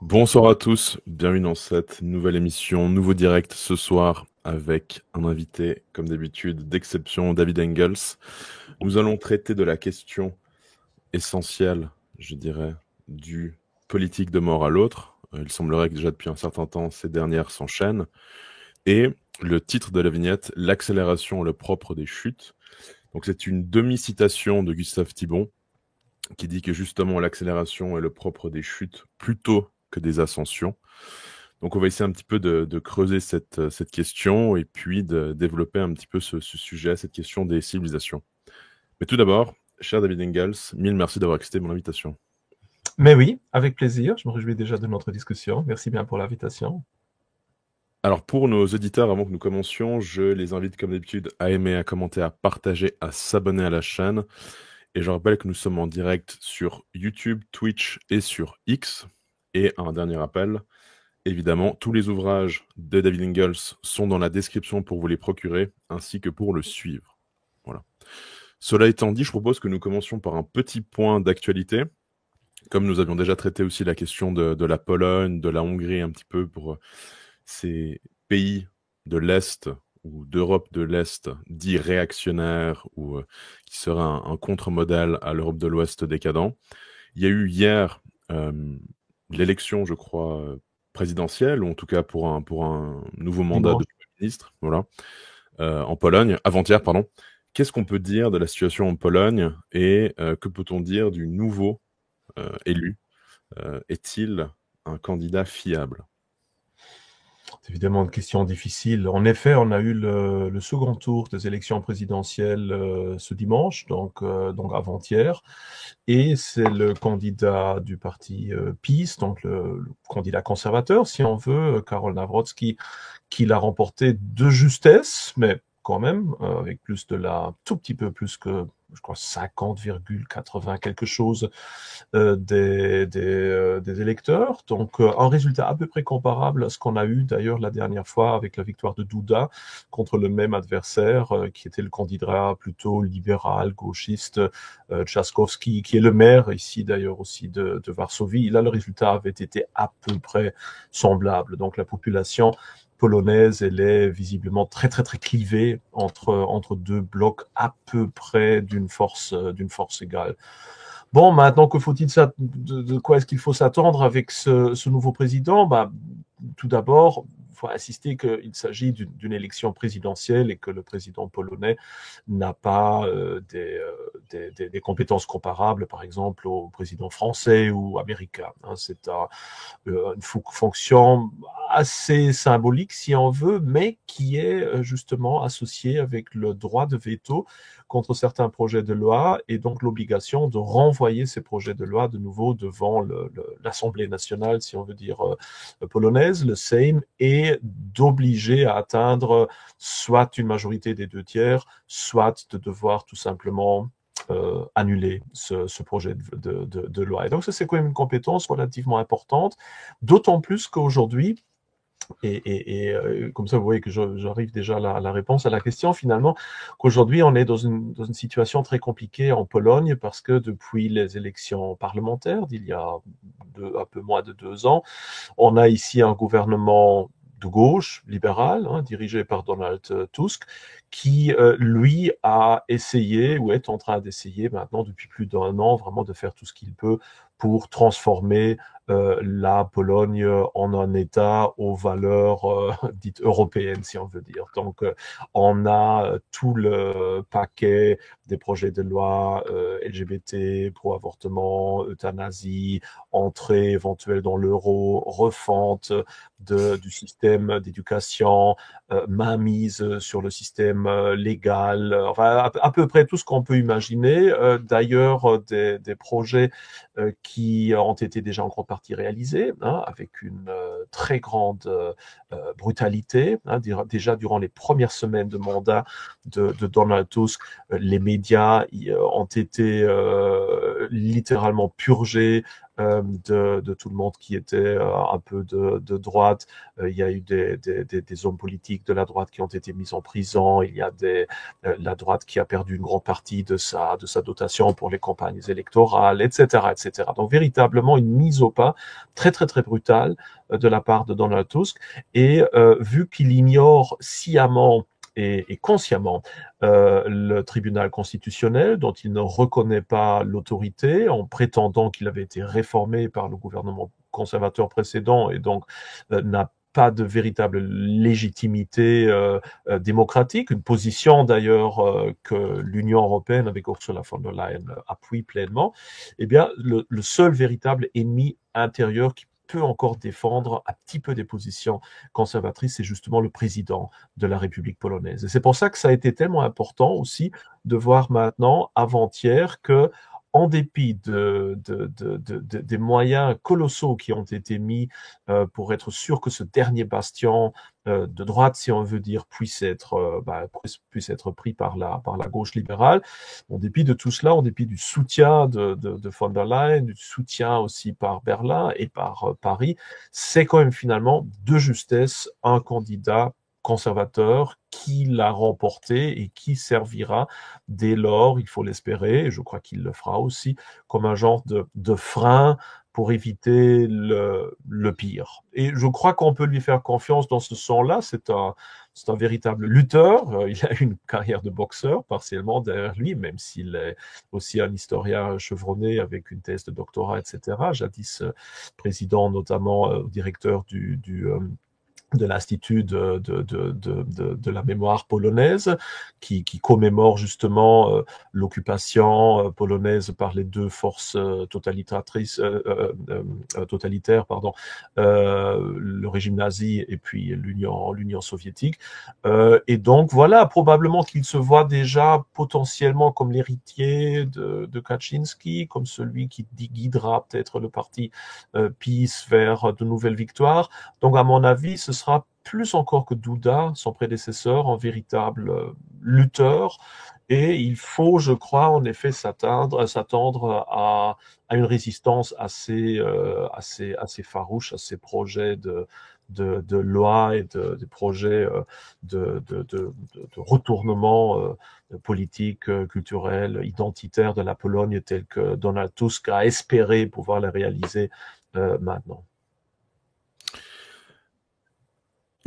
Bonsoir à tous, bienvenue dans cette nouvelle émission, nouveau direct ce soir avec un invité, comme d'habitude, d'exception, David Engels. Nous allons traiter de la question essentielle, je dirais, du politique de mort à l'autre. Il semblerait que déjà depuis un certain temps, ces dernières s'enchaînent. Et le titre de la vignette, l'accélération, le propre des chutes. Donc c'est une demi-citation de Gustave Thibon qui dit que justement l'accélération est le propre des chutes plutôt que des ascensions. Donc on va essayer un petit peu de creuser cette question et puis de développer un petit peu ce sujet, cette question des civilisations. Mais tout d'abord, cher David Engels, mille merci d'avoir accepté mon invitation. Mais oui, avec plaisir. Je me réjouis déjà de notre discussion. Merci bien pour l'invitation. Alors pour nos auditeurs, avant que nous commencions, je les invite comme d'habitude à aimer, à commenter, à partager, à s'abonner à la chaîne. Et je rappelle que nous sommes en direct sur YouTube, Twitch et sur X. Et un dernier rappel, évidemment, tous les ouvrages de David Engels sont dans la description pour vous les procurer, ainsi que pour le suivre. Voilà. Cela étant dit, je propose que nous commencions par un petit point d'actualité. Comme nous avions déjà traité aussi la question de la Pologne, de la Hongrie, un petit peu pour ces pays de l'Est ou d'Europe de l'Est dits réactionnaires ou qui seraient un contre-modèle à l'Europe de l'Ouest décadent. Il y a eu hier l'élection, je crois, présidentielle, ou en tout cas pour un nouveau mandat de Premier ministre, voilà, en Pologne, avant-hier, pardon. Qu'est-ce qu'on peut dire de la situation en Pologne et que peut-on dire du nouveau élu? Est-il un candidat fiable? C'est évidemment une question difficile. En effet, on a eu le second tour des élections présidentielles ce dimanche, donc avant-hier. Et c'est le candidat du parti PiS, donc le candidat conservateur, si on veut, Karol Nawrocki, qui l'a remporté de justesse, mais quand même, avec tout petit peu plus que, je crois, 50,80 quelque chose des électeurs. Donc, un résultat à peu près comparable à ce qu'on a eu d'ailleurs la dernière fois avec la victoire de Duda contre le même adversaire, qui était le candidat plutôt libéral, gauchiste, Trzaskowski, qui est le maire ici d'ailleurs aussi de Varsovie. Là, le résultat avait été à peu près semblable. Donc, la population polonaise, elle est visiblement très clivée entre deux blocs à peu près d'une force égale. Bon, maintenant, que faut-il de quoi est-ce qu'il faut s'attendre avec ce nouveau président? Bah, tout d'abord, il faut insister qu'il s'agit d'une élection présidentielle et que le président polonais n'a pas des compétences comparables, par exemple, au président français ou américain. C'est une fonction assez symbolique, si on veut, mais qui est justement associée avec le droit de veto contre certains projets de loi et donc l'obligation de renvoyer ces projets de loi de nouveau devant l'Assemblée nationale, si on veut dire polonaise, le Sejm, et d'obliger à atteindre soit une majorité des 2/3, soit de devoir tout simplement annuler ce projet de loi. Et donc ça, c'est quand même une compétence relativement importante, d'autant plus qu'aujourd'hui, et comme ça, vous voyez que j'arrive déjà à la réponse à la question, finalement, qu'aujourd'hui, on est dans une situation très compliquée en Pologne parce que depuis les élections parlementaires d'il y a un peu moins de 2 ans, on a ici un gouvernement de gauche, libéral, dirigé par Donald Tusk, qui, lui, a essayé ou est en train d'essayer maintenant depuis plus d'1 an vraiment de faire tout ce qu'il peut pour transformer la Pologne en un État aux valeurs dites européennes, si on veut dire. Donc, on a tout le paquet des projets de loi LGBT, pro-avortement, euthanasie, entrée éventuelle dans l'euro, refonte du système d'éducation, mainmise sur le système légal, enfin à peu près tout ce qu'on peut imaginer. D'ailleurs, des projets qui ont été déjà en grande partie réalisés, hein, avec une très grande brutalité. Hein, déjà durant les premières semaines de mandat de Donald Tusk, les médias ont été littéralement purgés de tout le monde qui était un peu de droite. Il y a eu des hommes politiques de la droite qui ont été mis en prison. Il y a la droite qui a perdu une grande partie de sa dotation pour les campagnes électorales, etc., etc. Donc véritablement une mise au pas très très très brutale de la part de Donald Tusk. Et vu qu'il ignore sciemment et consciemment le tribunal constitutionnel, dont il ne reconnaît pas l'autorité, en prétendant qu'il avait été réformé par le gouvernement conservateur précédent et donc n'a pas de véritable légitimité démocratique, une position d'ailleurs que l'Union européenne avec Ursula von der Leyen appuie pleinement. Eh bien, le seul véritable ennemi intérieur qui peut encore défendre un petit peu des positions conservatrices, c'est justement le président de la République polonaise. Et c'est pour ça que ça a été tellement important aussi de voir maintenant, avant-hier, que en dépit des moyens colossaux qui ont été mis pour être sûr que ce dernier bastion de droite, si on veut dire, puisse être pris par la gauche libérale. En dépit de tout cela, en dépit du soutien de von der Leyen, du soutien aussi par Berlin et par Paris, c'est quand même finalement de justesse un candidat conservateur qui l'a remporté et qui servira dès lors, il faut l'espérer, et je crois qu'il le fera aussi, comme un genre de frein pour éviter le pire. Et je crois qu'on peut lui faire confiance dans ce sens-là. C'est un véritable lutteur. Il a une carrière de boxeur partiellement derrière lui, même s'il est aussi un historien chevronné avec une thèse de doctorat, etc. Jadis président, notamment directeur de l'Institut de la mémoire polonaise, qui commémore justement l'occupation polonaise par les deux forces totalitaires, le régime nazi et puis l'Union soviétique. Et donc voilà, probablement qu'il se voit déjà potentiellement comme l'héritier de Kaczynski, comme celui qui guidera peut-être le parti PiS vers de nouvelles victoires. Donc à mon avis, ce sera plus encore que Duda, son prédécesseur, un véritable lutteur. Et il faut, je crois, en effet, s'attendre à une résistance assez farouche à ces projets de loi et de projets de retournement politique, culturel, identitaire de la Pologne, tel que Donald Tusk a espéré pouvoir les réaliser maintenant.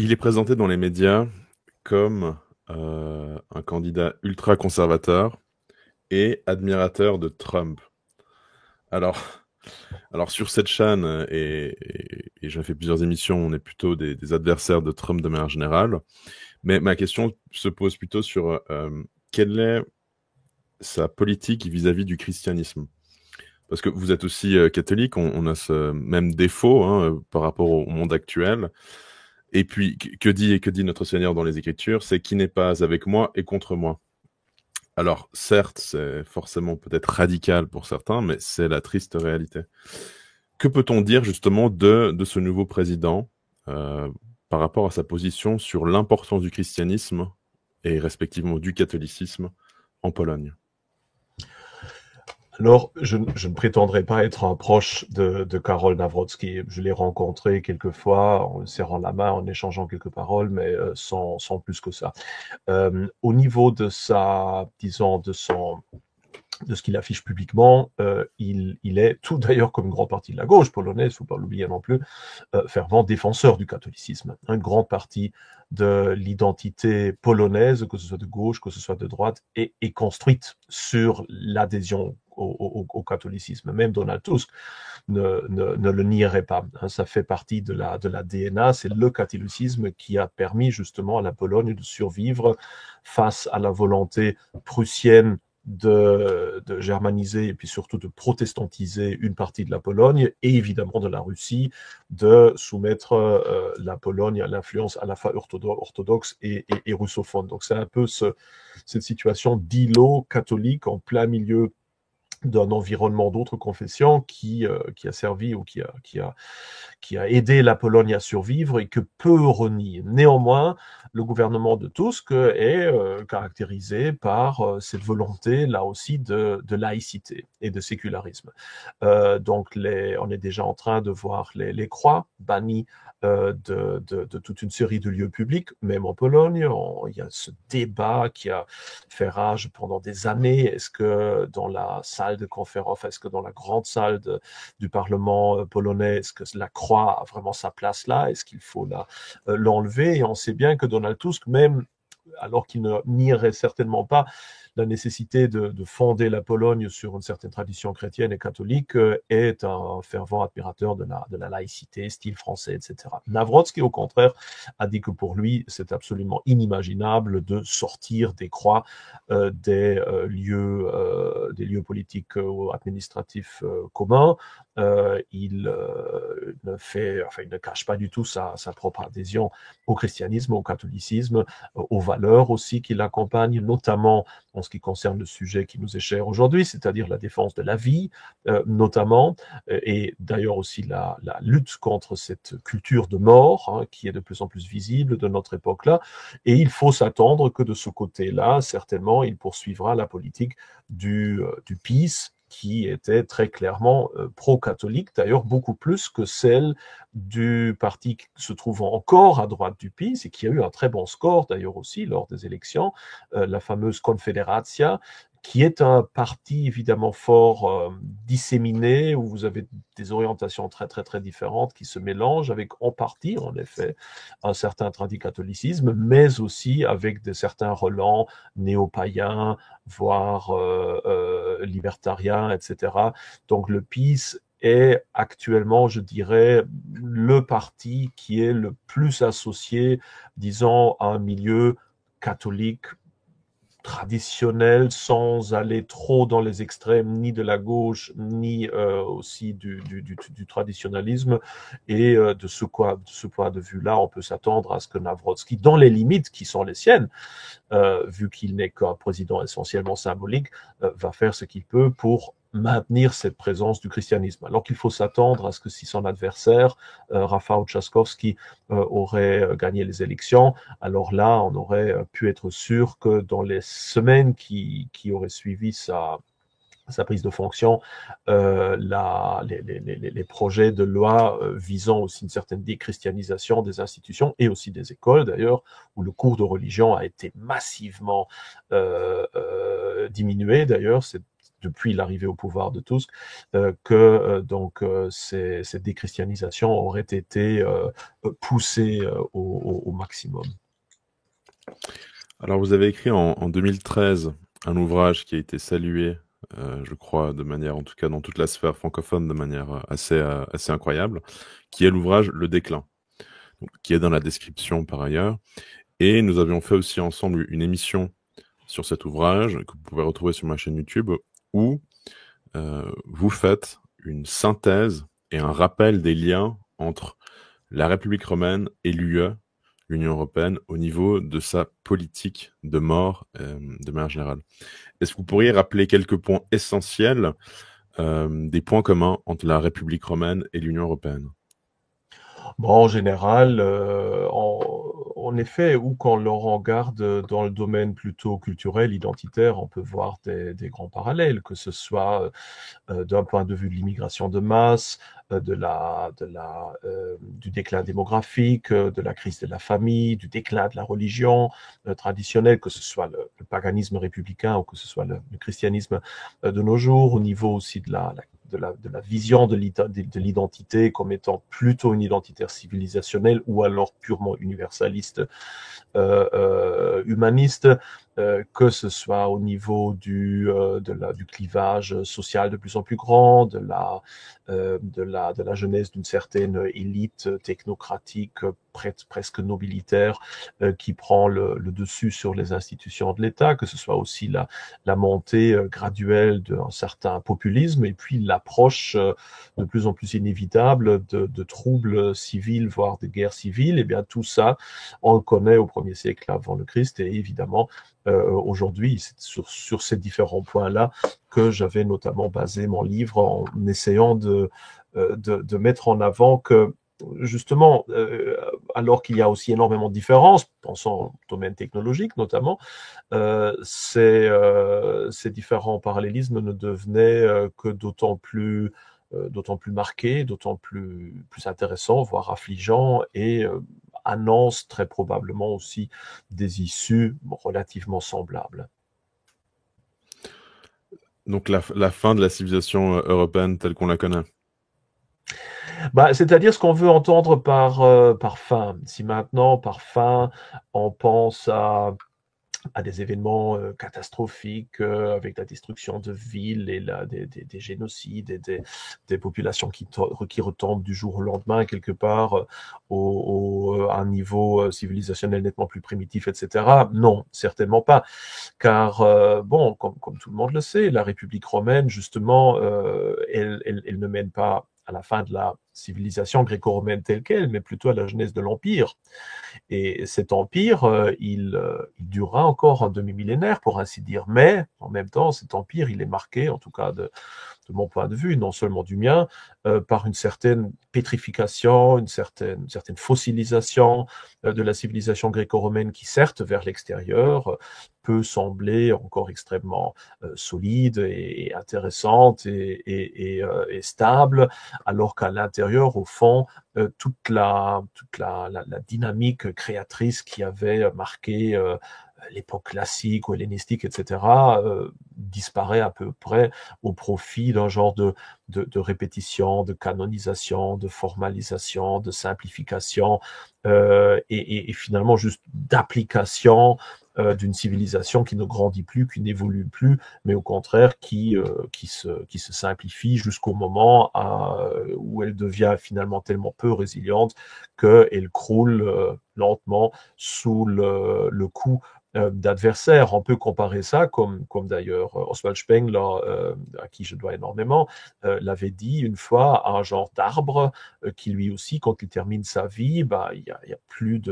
Il est présenté dans les médias comme un candidat ultra-conservateur et admirateur de Trump. Alors sur cette chaîne, et j'ai fait plusieurs émissions, on est plutôt des adversaires de Trump de manière générale. Mais ma question se pose plutôt sur quelle est sa politique vis-à-vis du christianisme. Parce que vous êtes aussi catholique, on a ce même défaut hein, par rapport au monde actuel. Et puis, que dit notre Seigneur dans les Écritures? C'est qui n'est pas avec moi et contre moi. Alors, certes, c'est forcément peut-être radical pour certains, mais c'est la triste réalité. Que peut-on dire justement de ce nouveau président par rapport à sa position sur l'importance du christianisme et respectivement du catholicisme en Pologne? Alors, je ne prétendrai pas être un proche de Karol Nawrocki. Je l'ai rencontré quelques fois en serrant la main, en échangeant quelques paroles, mais sans plus que ça. Au niveau de de ce qu'il affiche publiquement, il est, tout d'ailleurs comme une grande partie de la gauche polonaise, il ne faut pas l'oublier non plus, fervent défenseur du catholicisme. Une grande partie de l'identité polonaise, que ce soit de gauche, que ce soit de droite, est construite sur l'adhésion au catholicisme. Même Donald Tusk ne le nierait pas. Ça fait partie de la DNA. C'est le catholicisme qui a permis justement à la Pologne de survivre face à la volonté prussienne de germaniser et puis surtout de protestantiser une partie de la Pologne et évidemment de la Russie, de soumettre la Pologne à l'influence à la fois orthodoxe et russophone. Donc c'est un peu cette situation d'îlot catholique en plein milieu d'un environnement d'autres confessions qui a servi ou qui a aidé la Pologne à survivre et que peu renient. Néanmoins, le gouvernement de Tusk est caractérisé par cette volonté, là aussi, de laïcité et de sécularisme. Donc, on est déjà en train de voir les croix bannies de toute une série de lieux publics, même en Pologne. Il y a ce débat qui a fait rage pendant des années. Est-ce que dans la salle de conférence, est-ce que dans la grande salle du Parlement polonais, est-ce que la croix a vraiment sa place là? Est-ce qu'il faut l'enlever? Et on sait bien que Donald Tusk, même alors qu'il ne nierait certainement pas la nécessité de fonder la Pologne sur une certaine tradition chrétienne et catholique, est un fervent admirateur de la laïcité, style français, etc. Nawrocki, au contraire, a dit que pour lui, c'est absolument inimaginable de sortir des croix des lieux politiques ou administratifs communs. Il ne cache pas du tout sa propre adhésion au christianisme, au catholicisme, aux valeurs aussi qui l'accompagnent, notamment en ce qui concerne le sujet qui nous est cher aujourd'hui, c'est-à-dire la défense de la vie, notamment, et d'ailleurs aussi la lutte contre cette culture de mort qui est de plus en plus visible de notre époque-là. Et il faut s'attendre que de ce côté-là, certainement, il poursuivra la politique du PiS, qui était très clairement pro-catholique, d'ailleurs beaucoup plus que celle du parti se trouvant encore à droite du PiS et qui a eu un très bon score d'ailleurs aussi lors des élections, la fameuse Confederacja, qui est un parti évidemment fort disséminé, où vous avez des orientations très très très différentes qui se mélangent, avec en partie en effet un certain tradicatholicisme, mais aussi avec certains relents néo-païens, voire libertariens, etc. Donc le PiS est actuellement, je dirais, le parti qui est le plus associé, disons, à un milieu catholique traditionnel, sans aller trop dans les extrêmes, ni de la gauche, ni aussi du traditionnalisme. Et de ce point de vue-là, on peut s'attendre à ce que Nawrocki, dans les limites qui sont les siennes, vu qu'il n'est qu'un président essentiellement symbolique, va faire ce qu'il peut pour maintenir cette présence du christianisme. Alors qu'il faut s'attendre à ce que si son adversaire, Rafał Trzaskowski, aurait gagné les élections, alors là, on aurait pu être sûr que dans les semaines qui auraient suivi sa prise de fonction, les projets de loi visant aussi une certaine déchristianisation des institutions et aussi des écoles d'ailleurs, où le cours de religion a été massivement diminué d'ailleurs, c'est depuis l'arrivée au pouvoir de Tusk, cette déchristianisation aurait été poussée au maximum. Alors vous avez écrit en 2013 un ouvrage qui a été salué, je crois, de manière, en tout cas dans toute la sphère francophone, de manière assez incroyable, qui est l'ouvrage Le Déclin, donc, qui est dans la description par ailleurs. Et nous avions fait aussi ensemble une émission sur cet ouvrage que vous pouvez retrouver sur ma chaîne YouTube, où vous faites une synthèse et un rappel des liens entre la République romaine et l'UE, l'Union européenne, au niveau de sa politique de mort de manière générale. Est-ce que vous pourriez rappeler quelques points essentiels, des points communs entre la République romaine et l'Union européenne? Bon, en général, en effet, ou quand l'on regarde dans le domaine plutôt culturel, identitaire, on peut voir des grands parallèles, que ce soit d'un point de vue de l'immigration de masse, du déclin démographique, de la crise de la famille, du déclin de la religion traditionnelle, que ce soit le paganisme républicain ou que ce soit le christianisme de nos jours, au niveau aussi de la vision de l'identité comme étant plutôt une identité civilisationnelle ou alors purement universaliste, humaniste, que ce soit au niveau du clivage social de plus en plus grand, de la jeunesse d'une certaine élite technocratique, presque nobilitaire, qui prend le dessus sur les institutions de l'État, que ce soit aussi la montée graduelle d'un certain populisme et puis l'approche de plus en plus inévitable de troubles civils, voire de guerres civiles. Et bien tout ça, on le connaît au 1er siècle avant le Christ, et évidemment aujourd'hui, c'est sur ces différents points-là que j'avais notamment basé mon livre en essayant de mettre en avant que justement, alors qu'il y a aussi énormément de différences, pensons au domaine technologique notamment, ces différents parallélismes ne devenaient que d'autant plus marqués, d'autant plus intéressants, voire affligeants, et annonce très probablement aussi des issues relativement semblables. Donc la fin de la civilisation européenne telle qu'on la connaît. Bah, c'est-à-dire ce qu'on veut entendre par fin. Si maintenant, par fin, on pense à des événements catastrophiques avec la destruction de villes et des génocides et des populations qui retombent du jour au lendemain quelque part à un niveau civilisationnel nettement plus primitif, etc. Non, certainement pas. Car, bon, comme tout le monde le sait, la République romaine, justement, elle ne mène pas à la fin de la civilisation gréco-romaine telle qu'elle, mais plutôt à la genèse de l'Empire. Et cet empire, il durera encore un demi-millénaire, pour ainsi dire. Mais, en même temps, cet empire, il est marqué, en tout cas de mon point de vue, non seulement du mien, par une certaine pétrification, une certaine fossilisation de la civilisation gréco-romaine qui, certes, vers l'extérieur, peut sembler encore extrêmement solide et intéressante et stable, alors qu'à l'intérieur, au fond, toute la dynamique créatrice qui avait marqué l'époque classique ou hellénistique, etc., disparaît à peu près au profit d'un genre de répétition, de canonisation, de formalisation, de simplification, et finalement juste d'application d'une civilisation qui ne grandit plus, qui n'évolue plus, mais au contraire qui se simplifie jusqu'au moment où elle devient finalement tellement peu résiliente qu'elle croule lentement sous le coup d'adversaires. On peut comparer ça, comme d'ailleurs Oswald Spengler, à qui je dois énormément, l'avait dit une fois, à un genre d'arbre qui lui aussi, quand il termine sa vie, bah, il y a plus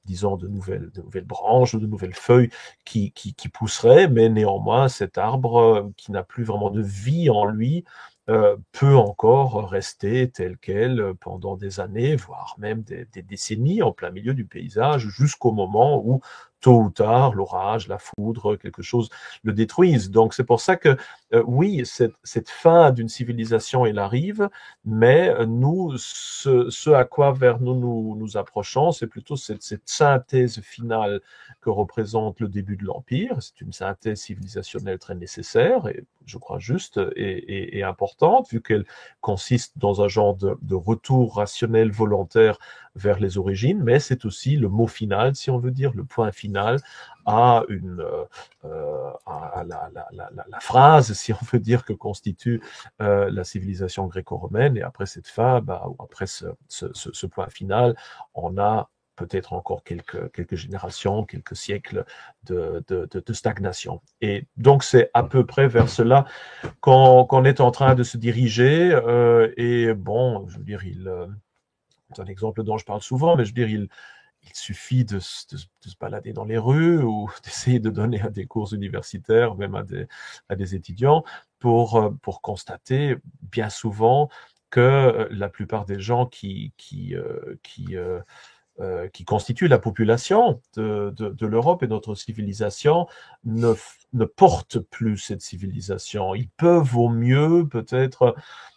disons, de nouvelles branches, de nouvelles feuilles qui pousseraient, mais néanmoins, cet arbre qui n'a plus vraiment de vie en lui, peut encore rester tel quel pendant des années, voire même des décennies, en plein milieu du paysage, jusqu'au moment où, tôt ou tard, l'orage, la foudre, quelque chose le détruisent. Donc c'est pour ça que, oui, cette fin d'une civilisation, elle arrive, mais nous, ce à quoi vers nous approchons, c'est plutôt cette synthèse finale que représente le début de l'Empire. C'est une synthèse civilisationnelle très nécessaire et je crois juste et importante, vu qu'elle consiste dans un genre de retour rationnel volontaire vers les origines, mais c'est aussi le mot final, si on veut dire, le point final à la phrase, si on veut dire, que constitue la civilisation gréco-romaine. Et après cette fin, bah, ou après ce point final, on a peut-être encore quelques générations, quelques siècles de stagnation. Et donc, c'est à peu près vers cela qu'on est en train de se diriger. Et bon, je veux dire, c'est un exemple dont je parle souvent, mais je veux dire, il suffit de se balader dans les rues ou d'essayer de donner à des cours universitaires, même à des étudiants, pour constater bien souvent que la plupart des gens qui qui constituent la population de l'Europe et notre civilisation, ne portent plus cette civilisation. Ils peuvent au mieux peut-être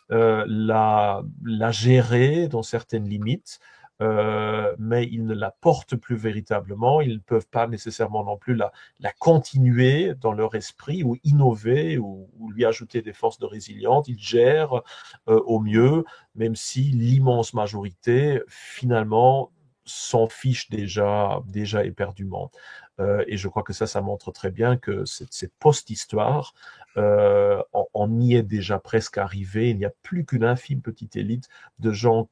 la gérer dans certaines limites, mais ils ne la portent plus véritablement. Ils ne peuvent pas nécessairement non plus la continuer dans leur esprit ou innover ou lui ajouter des forces de résilience. Ils gèrent au mieux, même si l'immense majorité, finalement, s'en fiche déjà éperdument. Et je crois que ça montre très bien que cette post-histoire, on y est déjà presque arrivé. Il n'y a plus qu'une infime petite élite de gens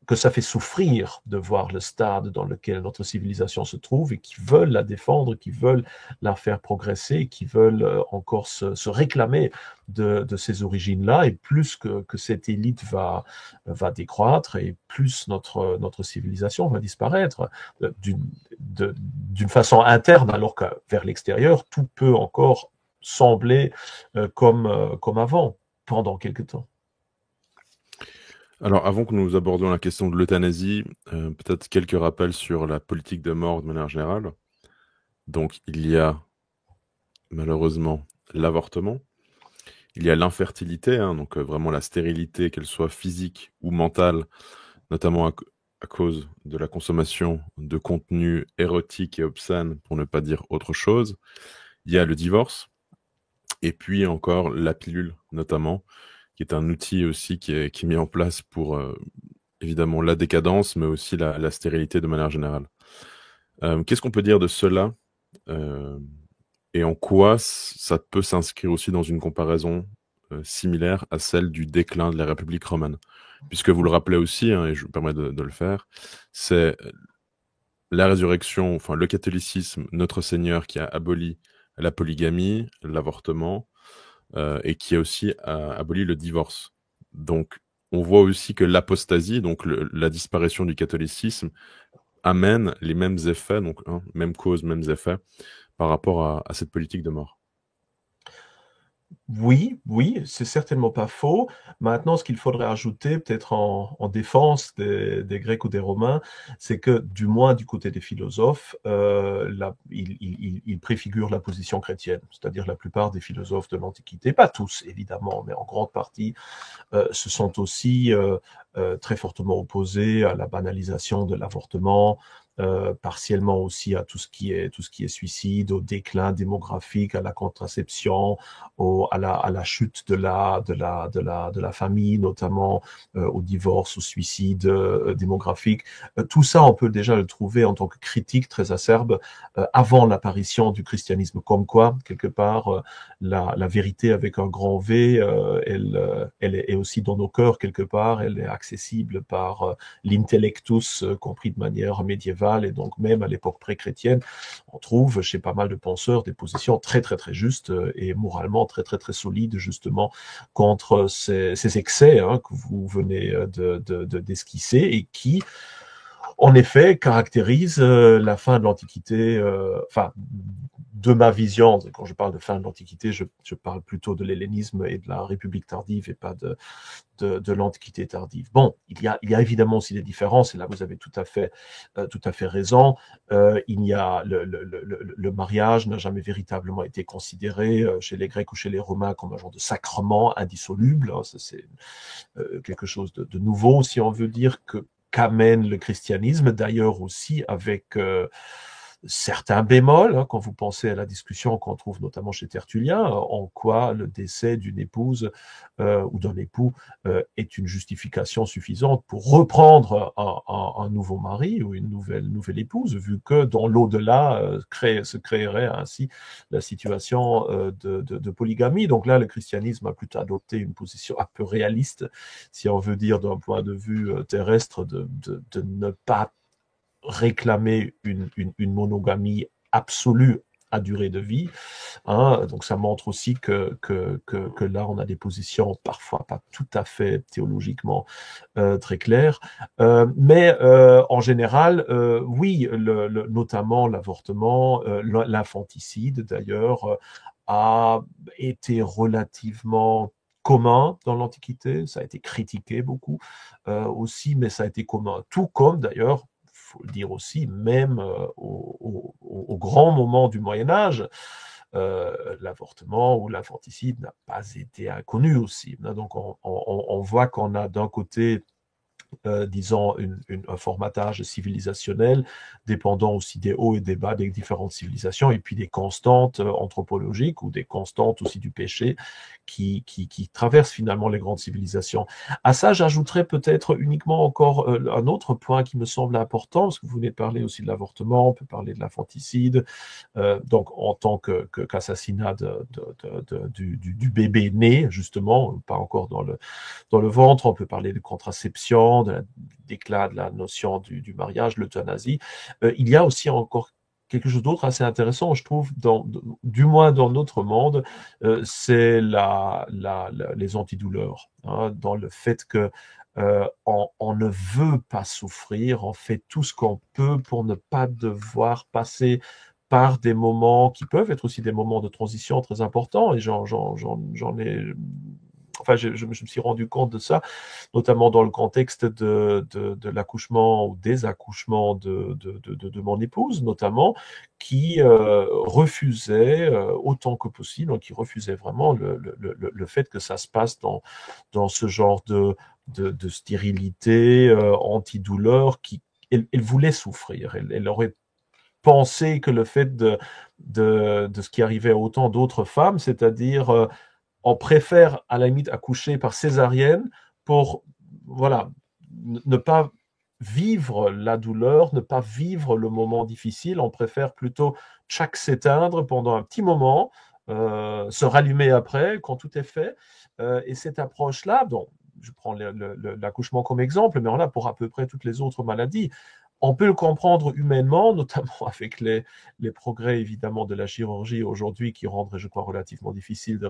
que ça fait souffrir de voir le stade dans lequel notre civilisation se trouve et qui veulent la défendre, qui veulent la faire progresser, qui veulent encore se réclamer de ces origines-là. Et plus que cette élite va décroître et plus notre civilisation va disparaître d'une façon interne, alors que vers l'extérieur, tout peut encore sembler comme avant pendant quelque temps. Alors, avant que nous abordions la question de l'euthanasie, peut-être quelques rappels sur la politique de mort de manière générale. Donc, il y a malheureusement l'avortement, il y a l'infertilité, hein, donc vraiment la stérilité, qu'elle soit physique ou mentale, notamment à cause de la consommation de contenu érotique et obscène, pour ne pas dire autre chose. Il y a le divorce, et puis encore la pilule, notamment, qui est un outil aussi qui est mis en place pour évidemment la décadence, mais aussi la stérilité de manière générale. Qu'est-ce qu'on peut dire de cela et en quoi ça peut s'inscrire aussi dans une comparaison similaire à celle du déclin de la République romaine? Puisque vous le rappelez aussi, hein, et je me permets de le faire, c'est la résurrection, enfin le catholicisme, notre Seigneur qui a aboli la polygamie, l'avortement, et qui a aussi aboli le divorce. Donc, on voit aussi que l'apostasie, donc la disparition du catholicisme, amène les mêmes effets, donc hein, même cause, mêmes effets, par rapport à cette politique de mort. Oui, oui, c'est certainement pas faux. Maintenant, ce qu'il faudrait ajouter, peut-être en défense des Grecs ou des Romains, c'est que, du moins du côté des philosophes, ils préfigurent la position chrétienne, c'est-à-dire la plupart des philosophes de l'Antiquité, pas tous évidemment, mais en grande partie, se sont aussi très fortement opposés à la banalisation de l'avortement, partiellement aussi à tout ce qui est suicide, au déclin démographique, à la contraception, à la chute de la famille, notamment au divorce, au suicide démographique. Tout ça, on peut déjà le trouver en tant que critique très acerbe avant l'apparition du christianisme. Comme quoi, quelque part, la vérité avec un grand V, elle est aussi dans nos cœurs quelque part, elle est accessible par l'intellectus compris de manière médiévale, et donc même à l'époque pré-chrétienne, on trouve chez pas mal de penseurs des positions très très très justes et moralement très très très solides justement contre ces excès que vous venez d'esquisser et qui en effet caractérisent la fin de l'Antiquité, enfin de ma vision, quand je parle de fin de l'Antiquité, je parle plutôt de l'hellénisme et de la République tardive et pas de l'Antiquité tardive. Bon, il y a évidemment aussi des différences, et là vous avez tout à fait raison. Il y a le mariage n'a jamais véritablement été considéré chez les Grecs ou chez les Romains comme un genre de sacrement indissoluble. Ça, c'est quelque chose de nouveau, si on veut dire, qu'amène le christianisme, d'ailleurs aussi avec certains bémols, quand vous pensez à la discussion qu'on trouve notamment chez Tertullien, en quoi le décès d'une épouse ou d'un époux est une justification suffisante pour reprendre un nouveau mari ou une nouvelle épouse, vu que dans l'au-delà se créerait ainsi la situation de polygamie. Donc là, le christianisme a plutôt adopté une position un peu réaliste, si on veut dire d'un point de vue terrestre, de ne pas réclamer une monogamie absolue à durée de vie. Donc ça montre aussi que là, on a des positions parfois pas tout à fait théologiquement très claires. Mais en général, oui, notamment l'avortement, l'infanticide d'ailleurs, a été relativement commun dans l'Antiquité. Ça a été critiqué beaucoup aussi, mais ça a été commun. Tout comme d'ailleurs, faut le dire aussi, même au grand moment du Moyen-Âge, l'avortement ou l'infanticide n'a pas été inconnu aussi. Donc on voit qu'on a d'un côté disons, un formatage civilisationnel dépendant aussi des hauts et des bas des différentes civilisations, et puis des constantes anthropologiques ou des constantes aussi du péché qui traversent finalement les grandes civilisations. À ça, j'ajouterais peut-être uniquement encore un autre point qui me semble important, parce que vous venez de parler aussi de l'avortement, on peut parler de l'infanticide, donc en tant qu'assassinat du bébé né, justement, pas encore dans le ventre, on peut parler de contraception, de d'éclat de la notion du mariage, l'euthanasie. Il y a aussi encore quelque chose d'autre assez intéressant, je trouve, du moins dans notre monde, c'est les antidouleurs, hein, dans le fait que on ne veut pas souffrir, on fait tout ce qu'on peut pour ne pas devoir passer par des moments qui peuvent être aussi des moments de transition très importants, et j'en ai enfin, je me suis rendu compte de ça, notamment dans le contexte de l'accouchement ou des accouchements de mon épouse, notamment, qui refusait autant que possible, donc qui refusait vraiment le fait que ça se passe dans ce genre de stérilité antidouleur elle voulait souffrir. Elle aurait pensé que le fait de ce qui arrivait à autant d'autres femmes, c'est-à-dire on préfère à la limite accoucher par césarienne pour voilà, ne pas vivre la douleur, ne pas vivre le moment difficile. On préfère plutôt chaque s'éteindre pendant un petit moment, se rallumer après quand tout est fait. Et cette approche-là, bon, je prends l'accouchement comme exemple, mais on l'a pour à peu près toutes les autres maladies. On peut le comprendre humainement, notamment avec les progrès évidemment de la chirurgie aujourd'hui qui rendraient, je crois, relativement difficile de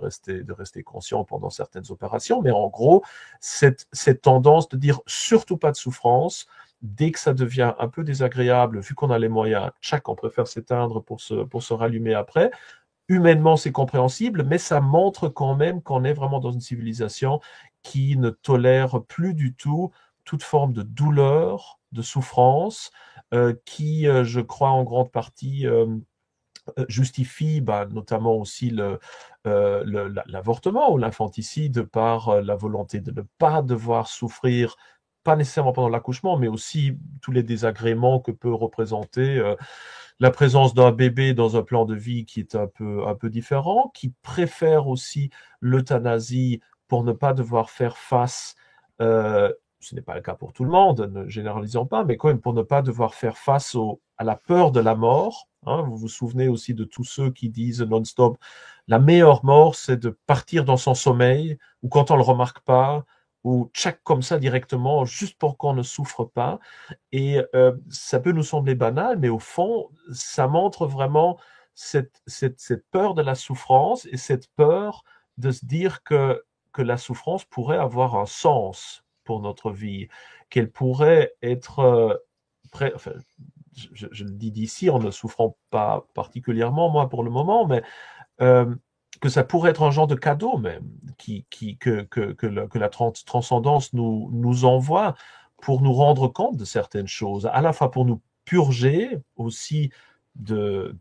rester conscient pendant certaines opérations. Mais en gros, cette tendance de dire surtout pas de souffrance, dès que ça devient un peu désagréable, vu qu'on a les moyens, on préfère s'éteindre pour se rallumer après. Humainement, c'est compréhensible, mais ça montre quand même qu'on est vraiment dans une civilisation qui ne tolère plus du tout toute forme de douleur, de souffrance, qui, je crois, en grande partie justifie notamment aussi l'avortement ou l'infanticide par la volonté de ne pas devoir souffrir, pas nécessairement pendant l'accouchement, mais aussi tous les désagréments que peut représenter la présence d'un bébé dans un plan de vie qui est un peu différent, qui préfère aussi l'euthanasie pour ne pas devoir faire face, ce n'est pas le cas pour tout le monde, ne généralisons pas, mais quand même pour ne pas devoir faire face à la peur de la mort. Hein. Vous vous souvenez aussi de tous ceux qui disent non-stop, la meilleure mort, c'est de partir dans son sommeil, ou quand on ne le remarque pas, ou tchac comme ça directement, juste pour qu'on ne souffre pas. Et ça peut nous sembler banal, mais au fond, ça montre vraiment cette peur de la souffrance et cette peur de se dire que la souffrance pourrait avoir un sens pour notre vie, qu'elle pourrait être enfin, je le dis d'ici en ne souffrant pas particulièrement, moi, pour le moment, mais que ça pourrait être un genre de cadeau même, que la transcendance nous envoie pour nous rendre compte de certaines choses, à la fois pour nous purger aussi de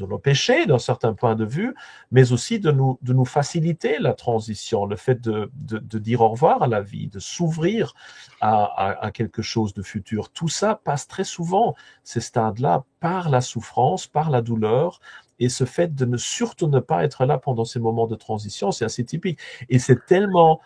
nos péchés d'un certain point de vue, mais aussi de nous faciliter la transition, le fait de dire au revoir à la vie, de s'ouvrir à quelque chose de futur. Tout ça passe très souvent, ces stades-là, par la souffrance, par la douleur, et ce fait de surtout ne pas être là pendant ces moments de transition, c'est assez typique. Et c'est tellement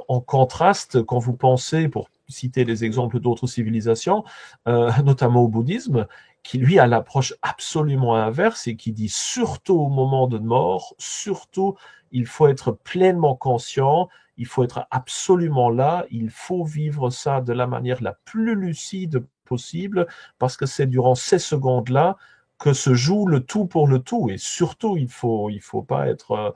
en contraste quand vous pensez, pour citer les exemples d'autres civilisations, notamment au bouddhisme, qui lui a l'approche absolument inverse et qui dit surtout au moment de mort, surtout il faut être pleinement conscient, il faut être absolument là, il faut vivre ça de la manière la plus lucide possible, parce que c'est durant ces secondes-là que se joue le tout pour le tout. Et surtout, il faut pas être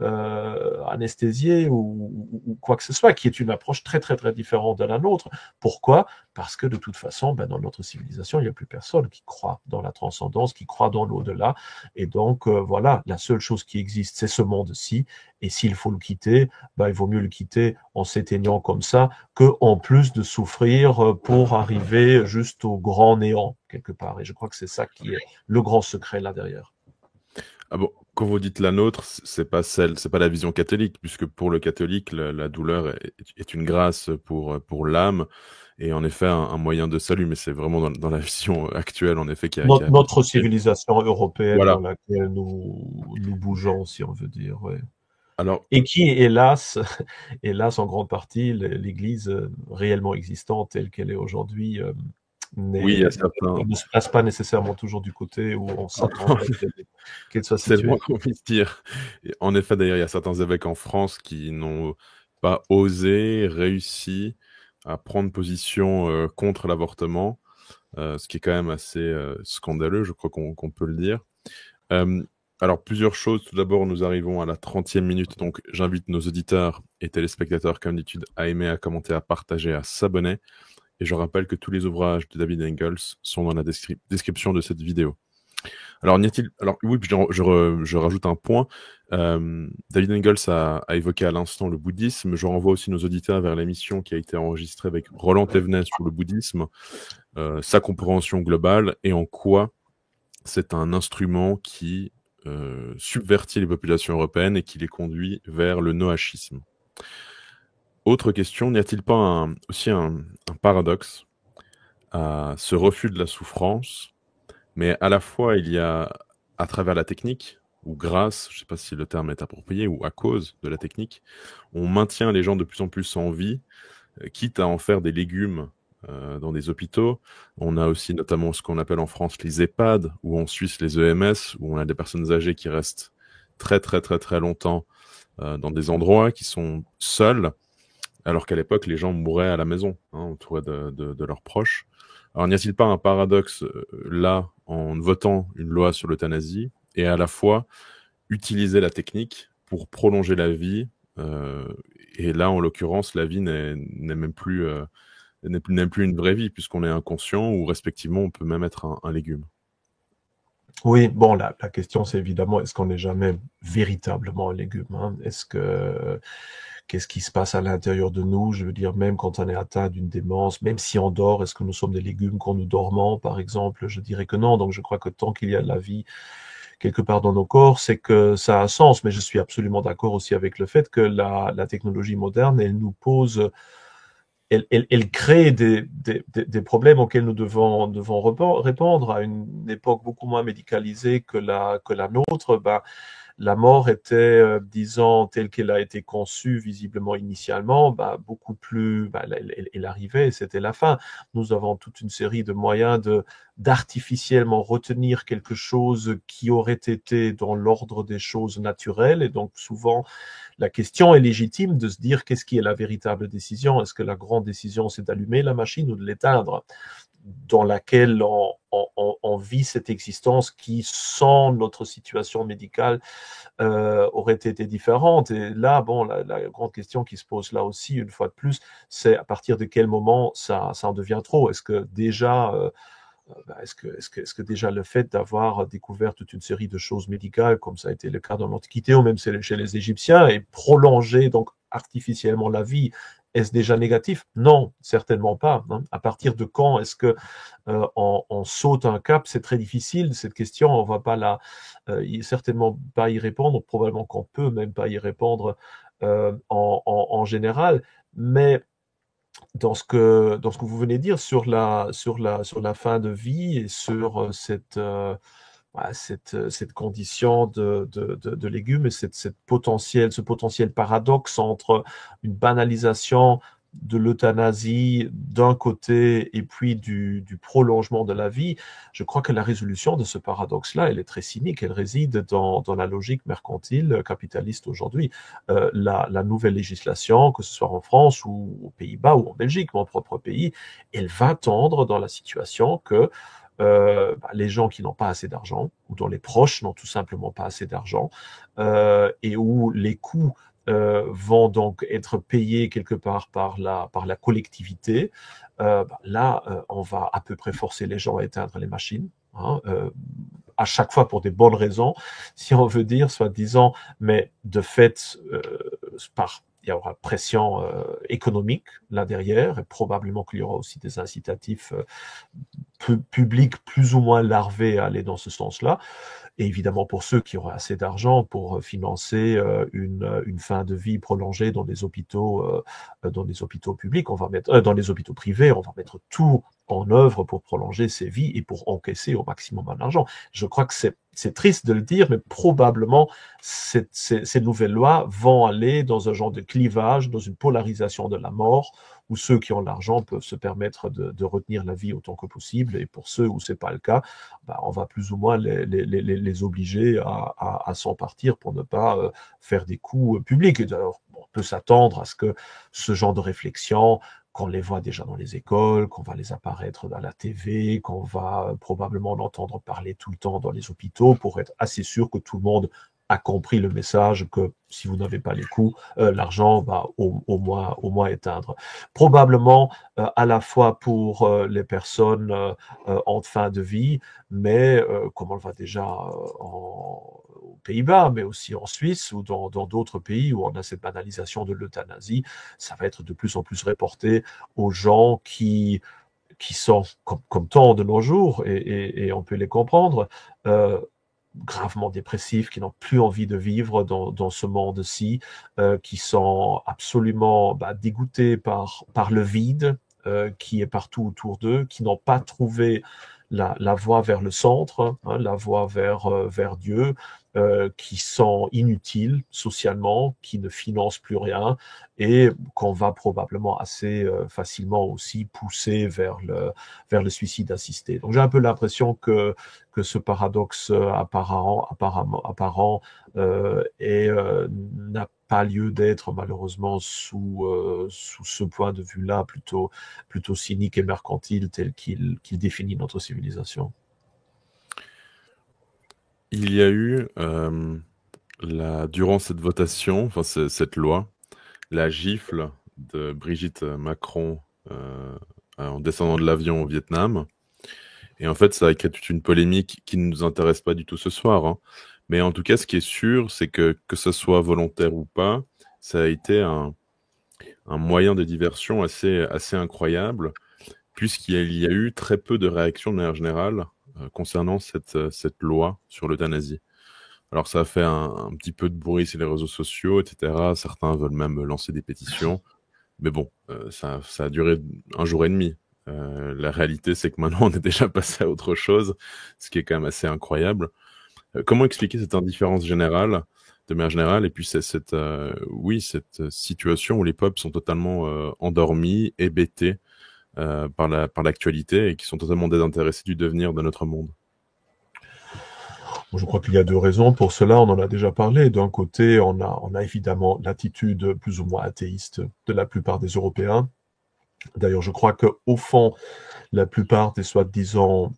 anesthésiés ou quoi que ce soit, qui est une approche très, très, très différente de la nôtre. Pourquoi? Parce que de toute façon, ben, dans notre civilisation, il n'y a plus personne qui croit dans la transcendance, qui croit dans l'au-delà. Et donc, voilà, la seule chose qui existe, c'est ce monde-ci. Et s'il faut le quitter, ben, il vaut mieux le quitter en s'éteignant comme ça, que en plus de souffrir pour arriver juste au grand néant, quelque part. Et je crois que c'est ça qui est le grand secret là derrière. Ah bon, quand vous dites la nôtre, c'est pas la vision catholique, puisque pour le catholique, la douleur est une grâce pour l'âme, et en effet un moyen de salut, mais c'est vraiment dans la vision actuelle, en effet, Notre civilisation européenne voilà. dans laquelle nous bougeons, si on veut dire, ouais. Alors, Et qui, hélas, hélas, en grande partie, l'Église réellement existante telle qu'elle est aujourd'hui, oui, il y a elle certains, ne se place pas nécessairement toujours du côté où on s'attendrait qu'elle soit c'est le moins située. qu'on puisse dire. Et en effet, d'ailleurs, il y a certains évêques en France qui n'ont pas osé, réussi à prendre position contre l'avortement, ce qui est quand même assez scandaleux, je crois qu'on peut le dire. Euh, alors, plusieurs choses. Tout d'abord, nous arrivons à la 30e minute, donc j'invite nos auditeurs et téléspectateurs, comme d'habitude, à aimer, à commenter, à partager, à s'abonner. Et je rappelle que tous les ouvrages de David Engels sont dans la description de cette vidéo. Alors, n'y a-t-il... Alors, oui, puis je rajoute un point. David Engels a évoqué à l'instant le bouddhisme. Je renvoie aussi nos auditeurs vers l'émission qui a été enregistrée avec Roland Thévenet sur le bouddhisme, sa compréhension globale et en quoi c'est un instrument qui subvertit les populations européennes et qui les conduit vers le noachisme. Autre question, n'y a-t-il pas aussi un paradoxe à ce refus de la souffrance, mais à la fois il y a, à travers la technique, ou grâce, je ne sais pas si le terme est approprié, ou à cause de la technique, on maintient les gens de plus en plus en vie, quitte à en faire des légumes dans des hôpitaux. On a aussi notamment ce qu'on appelle en France les EHPAD, ou en Suisse les EMS, où on a des personnes âgées qui restent très très très très longtemps dans des endroits qui sont seuls, alors qu'à l'époque les gens mouraient à la maison, hein, entourés de leurs proches. Alors n'y a-t-il pas un paradoxe là en votant une loi sur l'euthanasie et à la fois utiliser la technique pour prolonger la vie et là en l'occurrence la vie n'est même plus n'est plus une vraie vie, puisqu'on est inconscient ou respectivement, on peut même être un légume. Oui, bon, la question, c'est évidemment, est-ce qu'on n'est jamais véritablement un légume, hein? Qu'est-ce qui se passe à l'intérieur de nous? Je veux dire, même quand on est atteint d'une démence, même si on dort, est-ce que nous sommes des légumes quand nous dormons, par exemple? Je dirais que non. Donc, je crois que tant qu'il y a de la vie quelque part dans nos corps, c'est que ça a un sens. Mais je suis absolument d'accord aussi avec le fait que la technologie moderne, elle nous pose elle crée des problèmes auxquels nous devons répondre à une époque beaucoup moins médicalisée que la nôtre. Ben, la mort était, disons, telle qu'elle a été conçue visiblement initialement, bah, beaucoup plus, bah, elle arrivait, c'était la fin. Nous avons toute une série de moyens d'artificiellement retenir quelque chose qui aurait été dans l'ordre des choses naturelles. Et donc, souvent, la question est légitime de se dire qu'est-ce qui est la véritable décision? Est-ce que la grande décision, c'est d'allumer la machine ou de l'éteindre? Dans laquelle on vit cette existence qui, sans notre situation médicale, aurait été différente. Et là, bon, la grande question qui se pose là aussi, une fois de plus, c'est à partir de quel moment ça en devient trop? Est-ce que déjà, est-ce que déjà le fait d'avoir découvert toute une série de choses médicales, comme ça a été le cas dans l'Antiquité ou même chez les Égyptiens, et prolonger donc artificiellement la vie, est-ce déjà négatif? Non, certainement pas, hein. À partir de quand est-ce que on saute un cap? C'est très difficile cette question. On va pas certainement pas y répondre. Probablement qu'on peut même pas y répondre en général. Mais dans ce que vous venez de dire sur la fin de vie et sur cette condition de légumes et ce potentiel paradoxe entre une banalisation de l'euthanasie d'un côté et puis du prolongement de la vie, je crois que la résolution de ce paradoxe-là, elle est très cynique. Elle réside dans la logique mercantile capitaliste aujourd'hui. La nouvelle législation, que ce soit en France ou aux Pays-Bas ou en Belgique, mon propre pays, elle va tendre dans la situation que les gens qui n'ont pas assez d'argent, ou dont les proches n'ont tout simplement pas assez d'argent, et où les coûts vont donc être payés quelque part par la collectivité, là, on va à peu près forcer les gens à éteindre les machines, hein, à chaque fois pour des bonnes raisons, si on veut dire, soi-disant, mais de fait, il y aura pression économique là derrière, et probablement qu'il y aura aussi des incitatifs publics plus ou moins larvés à aller dans ce sens-là. Et évidemment, pour ceux qui auraient assez d'argent pour financer une fin de vie prolongée dans des hôpitaux publics, on va mettre dans les hôpitaux privés, on va mettre tout en œuvre pour prolonger ces vies et pour encaisser au maximum d'argent. Je crois que c'est triste de le dire, mais probablement ces nouvelles lois vont aller dans un genre de clivage, dans une polarisation de la mort, où ceux qui ont l'argent peuvent se permettre de retenir la vie autant que possible, et pour ceux où c'est pas le cas, on va plus ou moins les obliger à s'en partir pour ne pas faire des coûts publics. Alors, on peut s'attendre à ce que ce genre de réflexion, qu'on les voit déjà dans les écoles, qu'on va les apparaître dans la TV, qu'on va probablement en entendre parler tout le temps dans les hôpitaux, pour être assez sûr que tout le monde a compris le message que si vous n'avez pas les coûts, l'argent va au moins éteindre. Probablement à la fois pour les personnes en fin de vie, mais comme on le voit déjà aux Pays-Bas, mais aussi en Suisse ou dans d'autres pays où on a cette banalisation de l'euthanasie, ça va être de plus en plus reporté aux gens qui sont, comme tant de nos jours, et on peut les comprendre, gravement dépressifs, qui n'ont plus envie de vivre dans ce monde-ci, qui sont absolument dégoûtés par le vide qui est partout autour d'eux, qui n'ont pas trouvé la voie vers le centre, hein, la voie vers Dieu, qui sont inutiles socialement, qui ne financent plus rien, et qu'on va probablement assez facilement aussi pousser vers le suicide assisté. Donc j'ai un peu l'impression que ce paradoxe apparent n'a pas lieu d'être, malheureusement, sous ce point de vue-là, plutôt cynique et mercantile, tel qu'il définit notre civilisation. Il y a eu, durant cette votation, enfin cette loi, la gifle de Brigitte Macron en descendant de l'avion au Vietnam. Et en fait, ça a créé toute une polémique qui ne nous intéresse pas du tout ce soir, hein. Mais en tout cas, ce qui est sûr, c'est que ce soit volontaire ou pas, ça a été un moyen de diversion assez incroyable, puisqu'il y a eu très peu de réactions de manière générale concernant cette loi sur l'euthanasie. Alors ça a fait un petit peu de bruit sur les réseaux sociaux, etc. Certains veulent même lancer des pétitions. Mais bon, ça a duré un jour et demi. La réalité, c'est que maintenant, on est déjà passé à autre chose, ce qui est quand même assez incroyable. Comment expliquer cette indifférence générale, de manière générale, et puis cette situation où les peuples sont totalement endormis, hébétés par l'actualité, et qui sont totalement désintéressés du devenir de notre monde? Je crois qu'il y a deux raisons pour cela, on en a déjà parlé. D'un côté, on a évidemment l'attitude plus ou moins athéiste de la plupart des Européens. D'ailleurs, je crois qu'au fond, la plupart des soi-disant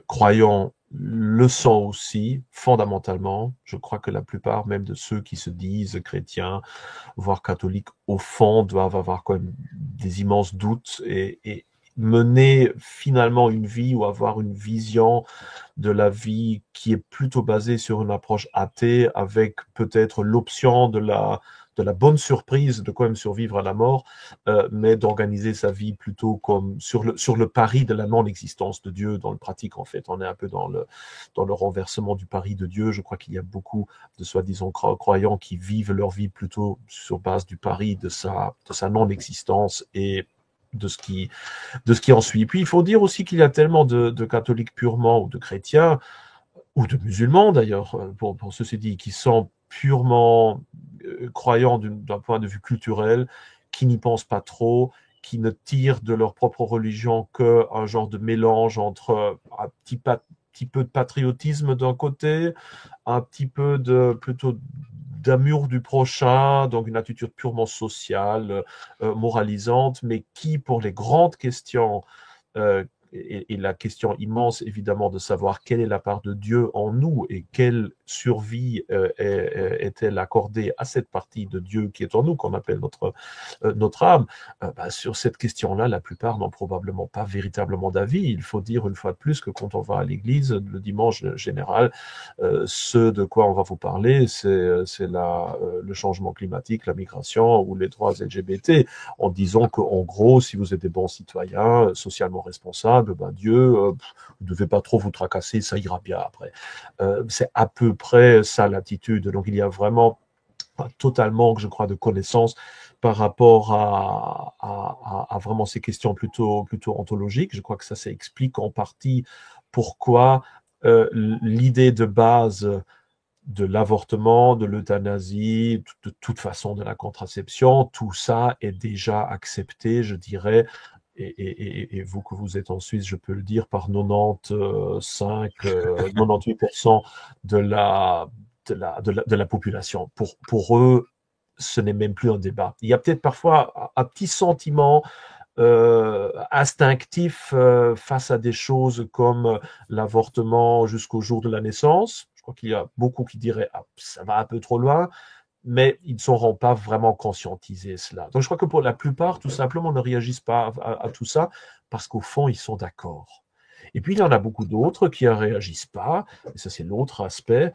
croyants le sont aussi, fondamentalement. Je crois que la plupart même de ceux qui se disent chrétiens, voire catholiques, au fond, doivent avoir quand même des immenses doutes et mener finalement une vie ou avoir une vision de la vie qui est plutôt basée sur une approche athée, avec peut-être l'option de la bonne surprise de quand même survivre à la mort, mais d'organiser sa vie plutôt comme sur le pari de la non-existence de Dieu dans le pratique. En fait, on est un peu dans le renversement du pari de Dieu. Je crois qu'il y a beaucoup de soi-disant croyants qui vivent leur vie plutôt sur base du pari de sa non-existence et de ce qui en suit. Puis il faut dire aussi qu'il y a tellement de catholiques purement, ou de chrétiens, ou de musulmans d'ailleurs, pour ceci dit, qui sont purement croyants d'un point de vue culturel, qui n'y pensent pas trop, qui ne tirent de leur propre religion qu'un genre de mélange entre un petit peu de patriotisme d'un côté, un petit peu plutôt d'amour du prochain, donc une attitude purement sociale, moralisante, mais qui, pour les grandes questions et la question immense, évidemment, de savoir quelle est la part de Dieu en nous et quelle survie est-elle accordée à cette partie de Dieu qui est en nous, qu'on appelle notre âme, sur cette question-là, la plupart n'ont probablement pas véritablement d'avis. Il faut dire une fois de plus que quand on va à l'église le dimanche général, ce de quoi on va vous parler, c'est le changement climatique, la migration ou les droits LGBT, en disant qu'en gros, si vous êtes des bons citoyens, socialement responsables, Dieu, vous ne devez pas trop vous tracasser, ça ira bien après. C'est à peu près ça l'attitude. Donc il y a vraiment totalement, je crois, de connaissances par rapport à vraiment ces questions plutôt ontologiques. Je crois que ça explique en partie pourquoi l'idée de base de l'avortement, de l'euthanasie, de toute façon de la contraception, tout ça est déjà accepté, je dirais, et vous que vous êtes en Suisse, je peux le dire, par 98% de la population. Pour eux, ce n'est même plus un débat. Il y a peut-être parfois un petit sentiment instinctif face à des choses comme l'avortement jusqu'au jour de la naissance. Je crois qu'il y a beaucoup qui diraient ça va un peu trop loin, mais ils ne sauront pas vraiment conscientiser cela. Donc je crois que pour la plupart, tout simplement, ne réagissent pas à tout ça parce qu'au fond, ils sont d'accord. Et puis, il y en a beaucoup d'autres qui ne réagissent pas, et ça c'est l'autre aspect,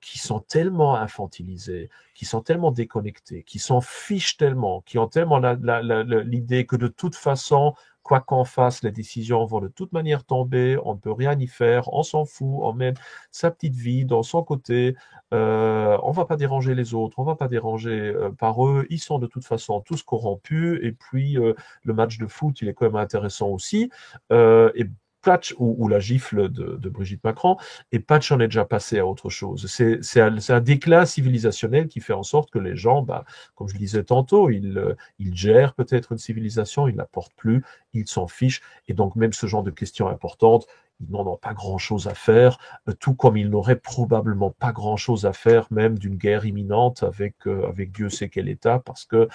qui sont tellement infantilisés, qui sont tellement déconnectés, qui s'en fichent tellement, qui ont tellement l'idée que de toute façon, quoi qu'on fasse, les décisions vont de toute manière tomber, on ne peut rien y faire, on s'en fout, on mène sa petite vie dans son côté, on ne va pas déranger les autres, on ne va pas déranger par eux, ils sont de toute façon tous corrompus, et puis le match de foot, il est quand même intéressant aussi, et Patch ou la gifle de Brigitte Macron, et Patch en est déjà passé à autre chose. C'est un déclin civilisationnel qui fait en sorte que les gens, comme je le disais tantôt, ils gèrent peut-être une civilisation, ils ne la portent plus, ils s'en fichent, et donc même ce genre de questions importantes, ils n'en ont pas grand-chose à faire, tout comme ils n'auraient probablement pas grand-chose à faire même d'une guerre imminente avec Dieu sait quel État, parce que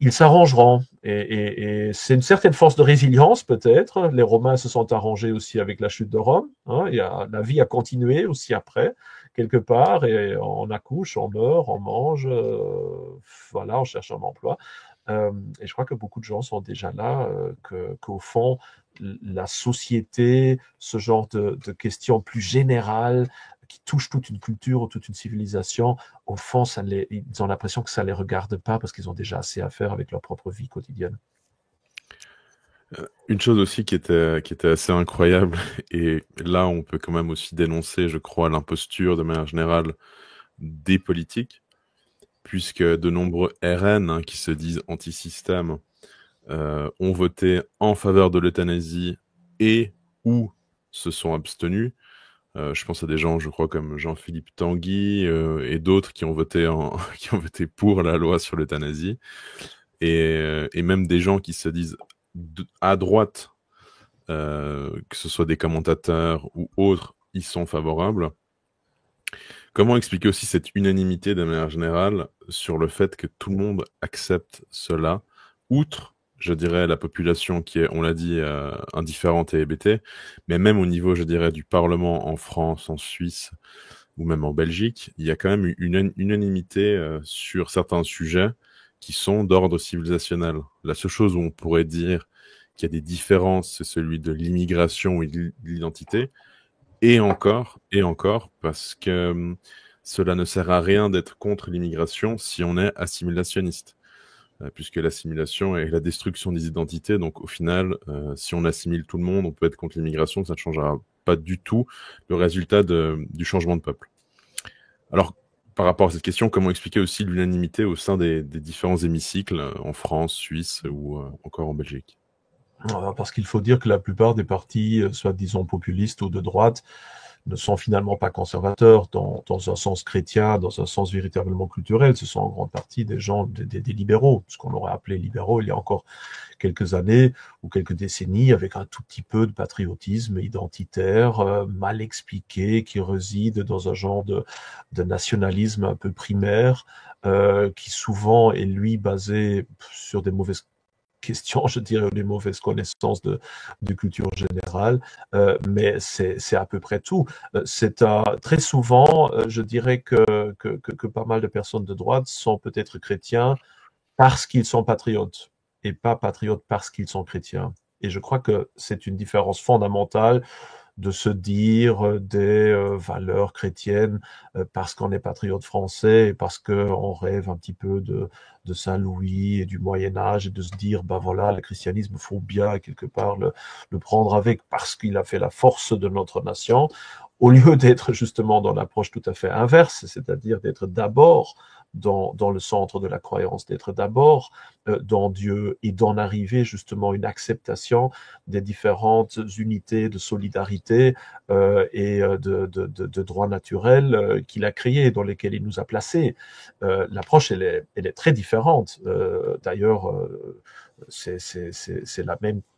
ils s'arrangeront. Et c'est une certaine force de résilience, peut-être. Les Romains se sont arrangés aussi avec la chute de Rome. Hein. La vie a continué aussi après, quelque part, et on accouche, on meurt, on mange, voilà, on cherche un emploi. Et je crois que beaucoup de gens sont déjà là, qu'au fond, la société, ce genre de questions plus générales, qui touchent toute une culture ou toute une civilisation, au fond, ils ont l'impression que ça ne les regarde pas parce qu'ils ont déjà assez à faire avec leur propre vie quotidienne. Une chose aussi qui était assez incroyable, et là on peut quand même aussi dénoncer, je crois, l'imposture de manière générale des politiques, puisque de nombreux RN qui se disent anti-système ont voté en faveur de l'euthanasie et ou se sont abstenus. Je pense à des gens, je crois, comme Jean-Philippe Tanguy et d'autres qui ont voté qui ont voté pour la loi sur l'euthanasie, et même des gens qui se disent à droite, que ce soit des commentateurs ou autres, ils sont favorables. Comment expliquer aussi cette unanimité de manière générale sur le fait que tout le monde accepte cela, outre, je dirais, la population qui est, on l'a dit, indifférente et hébétée, mais même au niveau, je dirais, du Parlement en France, en Suisse ou même en Belgique, il y a quand même une unanimité sur certains sujets qui sont d'ordre civilisationnel. La seule chose où on pourrait dire qu'il y a des différences, c'est celui de l'immigration et de l'identité. Et encore, parce que cela ne sert à rien d'être contre l'immigration si on est assimilationniste, puisque l'assimilation est la destruction des identités. Donc au final, si on assimile tout le monde, on peut être contre l'immigration, ça ne changera pas du tout le résultat du changement de peuple. Alors, par rapport à cette question, comment expliquer aussi l'unanimité au sein des différents hémicycles en France, Suisse ou encore en Belgique? Parce qu'il faut dire que la plupart des partis, soit disons populistes ou de droite, ne sont finalement pas conservateurs dans un sens chrétien, dans un sens véritablement culturel. Ce sont en grande partie des gens, des libéraux, ce qu'on aurait appelé libéraux il y a encore quelques années ou quelques décennies, avec un tout petit peu de patriotisme identitaire, mal expliqué, qui réside dans un genre de nationalisme un peu primaire, qui souvent est, lui, basé sur des mauvaises questions, je dirais, ou des mauvaises connaissances de culture générale, mais c'est à peu près tout. C'est très souvent, je dirais que pas mal de personnes de droite sont peut-être chrétiens parce qu'ils sont patriotes et pas patriotes parce qu'ils sont chrétiens. Et je crois que c'est une différence fondamentale de se dire des valeurs chrétiennes parce qu'on est patriote français et parce qu'on rêve un petit peu de Saint-Louis et du Moyen-Âge et de se dire, ben voilà, le christianisme, faut bien quelque part le prendre avec parce qu'il a fait la force de notre nation, au lieu d'être justement dans l'approche tout à fait inverse, c'est-à-dire d'être d'abord dans le centre de la croyance, d'être d'abord dans Dieu et d'en arriver justement à une acceptation des différentes unités de solidarité et de droits naturels qu'il a créés, dans lesquels il nous a placés. L'approche, elle est très différente. D'ailleurs, c'est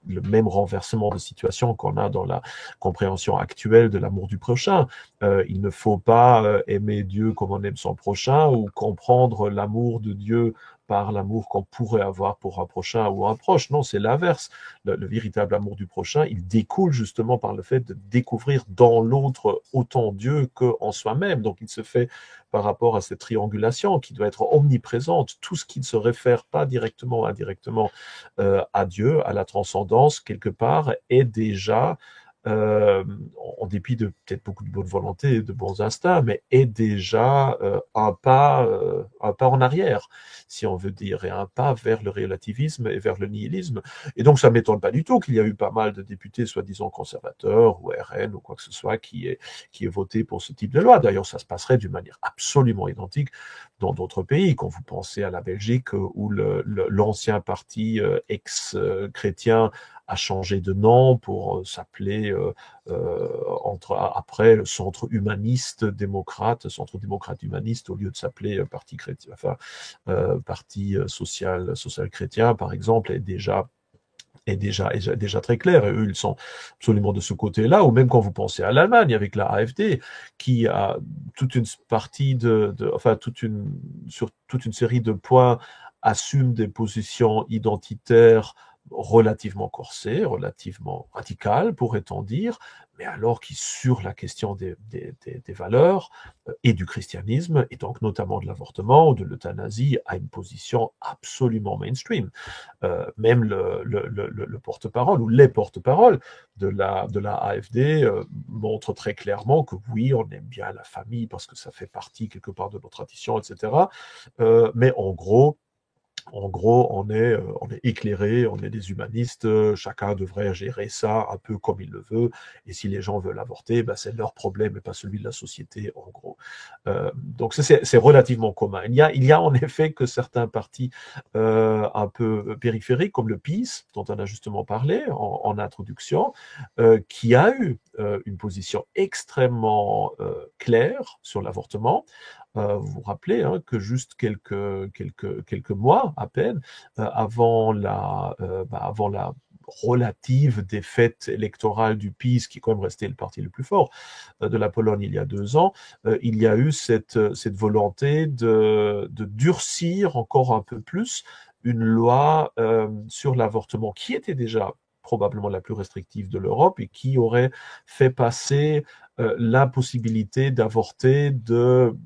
le même renversement de situation qu'on a dans la compréhension actuelle de l'amour du prochain. Il ne faut pas aimer Dieu comme on aime son prochain ou comprendre l'amour de Dieu par l'amour qu'on pourrait avoir pour un prochain ou un proche. Non, c'est l'inverse. Le véritable amour du prochain, il découle justement par le fait de découvrir dans l'autre autant Dieu qu'en soi-même. Donc il se fait par rapport à cette triangulation qui doit être omniprésente. Tout ce qui ne se réfère pas directement ou indirectement à Dieu, à la transcendance, quelque part, est déjà euh, en dépit de peut-être beaucoup de bonne volonté et de bons instincts, mais est déjà un pas en arrière, si on veut dire, et un pas vers le relativisme et vers le nihilisme. Et donc, ça ne m'étonne pas du tout qu'il y a eu pas mal de députés, soi-disant conservateurs ou RN ou quoi que ce soit, qui est voté pour ce type de loi. D'ailleurs, ça se passerait d'une manière absolument identique dans d'autres pays. Quand vous pensez à la Belgique, où l'ancien parti ex-chrétien a changé de nom pour s'appeler après le Centre humaniste démocrate, Centre démocrate humaniste, au lieu de s'appeler Parti chrétien, enfin Parti social chrétien, par exemple, est déjà très clair. Et eux, ils sont absolument de ce côté-là. Ou même quand vous pensez à l'Allemagne avec la AfD, qui a toute une partie enfin sur toute une série de points assume des positions identitaires relativement corsées, relativement radicales, pourrait-on dire, mais alors qui, sur la question des valeurs et du christianisme, et donc notamment de l'avortement ou de l'euthanasie, a une position absolument mainstream. Même le porte-parole ou les porte-paroles de la AfD montrent très clairement que oui, on aime bien la famille parce que ça fait partie quelque part de nos traditions, etc. Mais en gros, on est éclairé, on est des humanistes, chacun devrait gérer ça un peu comme il le veut, et si les gens veulent avorter, ben c'est leur problème et pas celui de la société, en gros. Donc c'est relativement commun. Il y a en effet que certains partis un peu périphériques, comme le PiS, dont on a justement parlé en introduction, qui a eu une position extrêmement claire sur l'avortement. Vous vous rappelez que juste quelques mois à peine avant la relative défaite électorale du PiS, qui est quand même resté le parti le plus fort de la Pologne il y a 2 ans, il y a eu cette volonté de durcir encore un peu plus une loi sur l'avortement qui était déjà probablement la plus restrictive de l'Europe et qui aurait fait passer l'impossibilité d'avorter de